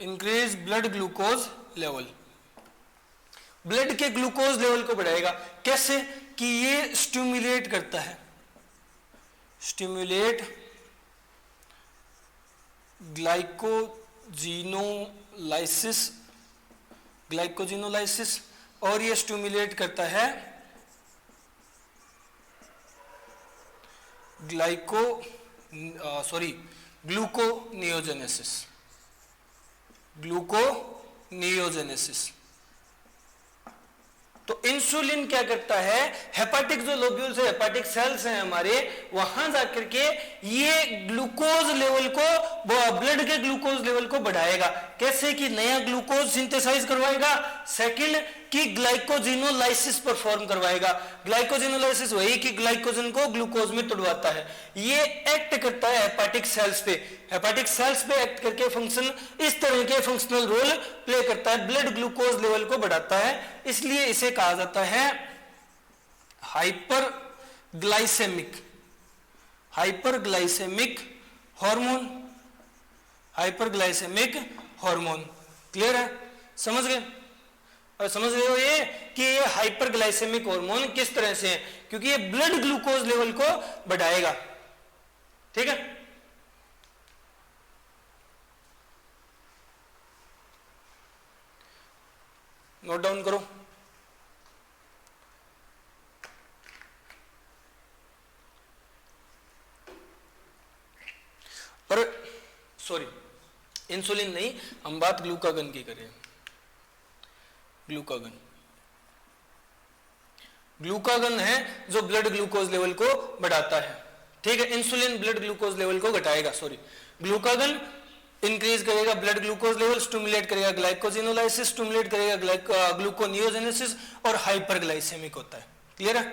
increase blood glucose level, blood के ग्लूकोज लेवल को बढ़ाएगा। कैसे कि ये स्टिमुलेट करता है, स्टिमुलेट ग्लाइकोजिनोलाइसिस, और ये स्टिमुलेट करता है ग्लूकोनियोजेनेसिस। तो इंसुलिन क्या करता है, हेपाटिक जो लोब्यूल्स है, हेपाटिक सेल्स हैं हमारे, वहां जाकर के ये ग्लूकोज लेवल को, ब्लड के ग्लूकोज लेवल को बढ़ाएगा। कैसे कि नया ग्लूकोज सिंथेसाइज करवाएगा, सेकंड कि ग्लाइकोजिनोलाइसिस परफॉर्म करवाएगा। ग्लाइकोजिनोलाइसिस वही कि ग्लाइकोजन को ग्लूकोज में तोड़वाता है। ये एक्ट करता है हेपाटिक सेल्स पे। हेपाटिक सेल्स पे एक्ट करके फंक्शन, इस तरह के फंक्शनल रोल प्ले करता है, ब्लड ग्लूकोज लेवल को बढ़ाता है। इसलिए इसे कहा जाता है hyperglycaemic hormone. Hyperglycaemic hormone, clear है, समझ गए? और समझ रहे हो ये कि ये हाइपरग्लाइसेमिक हार्मोन किस तरह से है, क्योंकि ये ब्लड ग्लूकोज लेवल को बढ़ाएगा। ठीक है, नोट डाउन करो। पर सॉरी, इंसुलिन नहीं, हम बात ग्लूकागन की करें। ग्लूकागन है जो ब्लड ग्लूकोज लेवल को बढ़ाता है। ठीक है, इंसुलिन ब्लड ग्लूकोज लेवल को घटाएगा, सॉरी, ग्लूकागन इंक्रीज करेगा ब्लड ग्लूकोज लेवल, स्टिमुलेट करेगा ग्लाइकोजिनोलाइसिस, स्टिमुलेट करेगा ग्लूकोनियोजेनेसिस और हाइपरग्लाइसेमिक होता है। क्लियर है,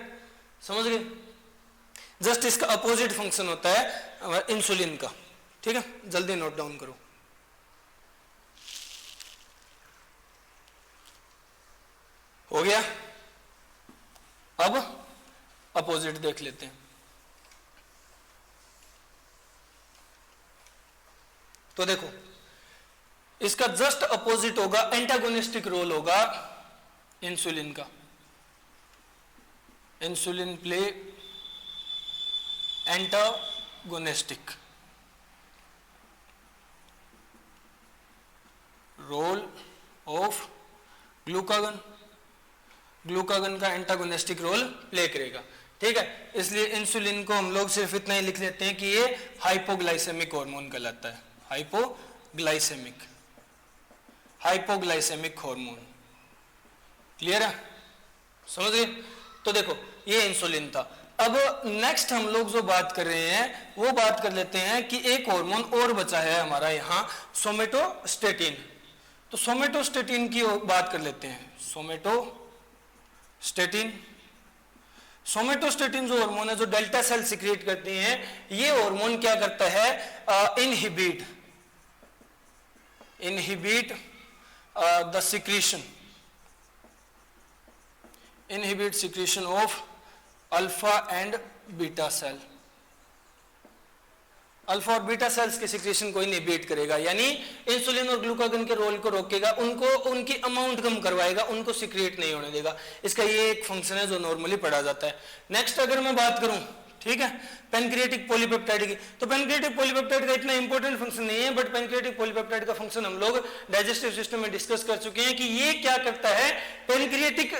समझ गए? जस्ट इसका अपोजिट फंक्शन होता है इंसुलिन का। ठीक है, जल्दी नोट डाउन करो। हो गया, अब अपोजिट देख लेते हैं। तो देखो, इसका जस्ट अपोजिट होगा, एंटागोनिस्टिक रोल होगा इंसुलिन का। Insulin play antagonistic role of glucagon. Glucagon का एंटागोनिस्टिक रोल प्ले करेगा। ठीक है, इसलिए इंसुलिन को हम लोग सिर्फ इतना ही लिख लेते हैं कि ये हाइपोग्लाइसेमिक हार्मोन कहलाता है। Hypoglycaemic hormone. क्लियर है, समझ गए? तो देखो, ये इंसुलिन था। अब नेक्स्ट हम लोग जो बात कर रहे हैं वो बात कर लेते हैं कि एक हार्मोन और बचा है हमारा यहाँ, सोमेटोस्टेटिन। तो सोमेटोस्टेटिन की बात कर लेते हैं। सोमेटोस्टेटिन जो हार्मोन है, जो डेल्टा सेल सिक्रिएट करती हैं, ये हार्मोन क्या करता है, inhibit the secretion of alpha and beta cell. Alpha और बीटा सेल्स के सिक्रीशन को इनहिबिट करेगा, यानी इंसुलिन और ग्लूकागन के रोल को रोकेगा, उनकी अमाउंट कम करवाएगा, उनको सिक्रिएट नहीं होने देगा। इसका ये एक फंक्शन है जो नॉर्मली पढ़ा जाता है। नेक्स्ट अगर मैं बात करूं, ठीक है, पैनक्रियाटिक पॉलीपेप्टाइड की, तो पैनक्रियाटिक पॉलीपेप्टाइड का इतना इंपॉर्टेंट फंक्शन नहीं है, बट पैनक्रियाटिक पॉलीपेप्टाइड का फंक्शन हम लोग डाइजेस्टिव सिस्टम में डिस्कस कर चुके हैं कि ये क्या करता है, पैनक्रियाटिक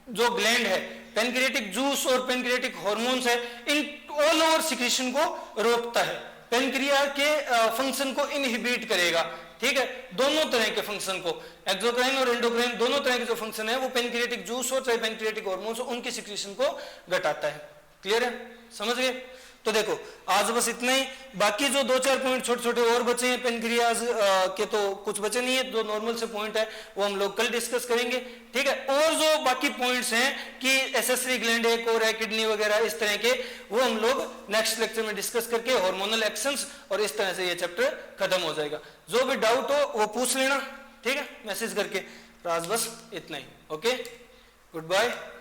जो ग्लैंड है, पैनक्रियाटिक जूस और पैनक्रियाटिक हार्मोन्स है, इन ऑल ओवर सिक्रीशन को रोकता है, पैनक्रिया के फंक्शन को इनहिबिट करेगा। ठीक है, दोनों तरह के फंक्शन को, एक्सोक्राइन और एंडोक्राइन दोनों तरह के जो फंक्शन है वो पैनक्रियाटिक जूस हो चाहे पैनक्रियाटिक हार्मोन्स हो, उनकी सिक्रीशन को घटाता है। क्लियर है, समझ गए? तो देखो, आज बस इतना ही। बाकी जो 2-4 पॉइंट छोटे छोटे और बचे हैं पेनक्रियाज के, तो कुछ बचे नहीं है, जो नॉर्मल से पॉइंट है वो हम लोग कल डिस्कस करेंगे। ठीक है, और जो बाकी पॉइंट्स हैं कि एसेसरी ग्लैंड है, कोर है, किडनी वगैरह इस तरह के, वो हम लोग नेक्स्ट लेक्चर में डिस्कस करके, हार्मोनल एक्शंस, और इस तरह से ये चैप्टर खत्म हो जाएगा। जो भी डाउट हो वो पूछ लेना, ठीक है, मैसेज करके। आज बस इतना ही। Okay, good bye.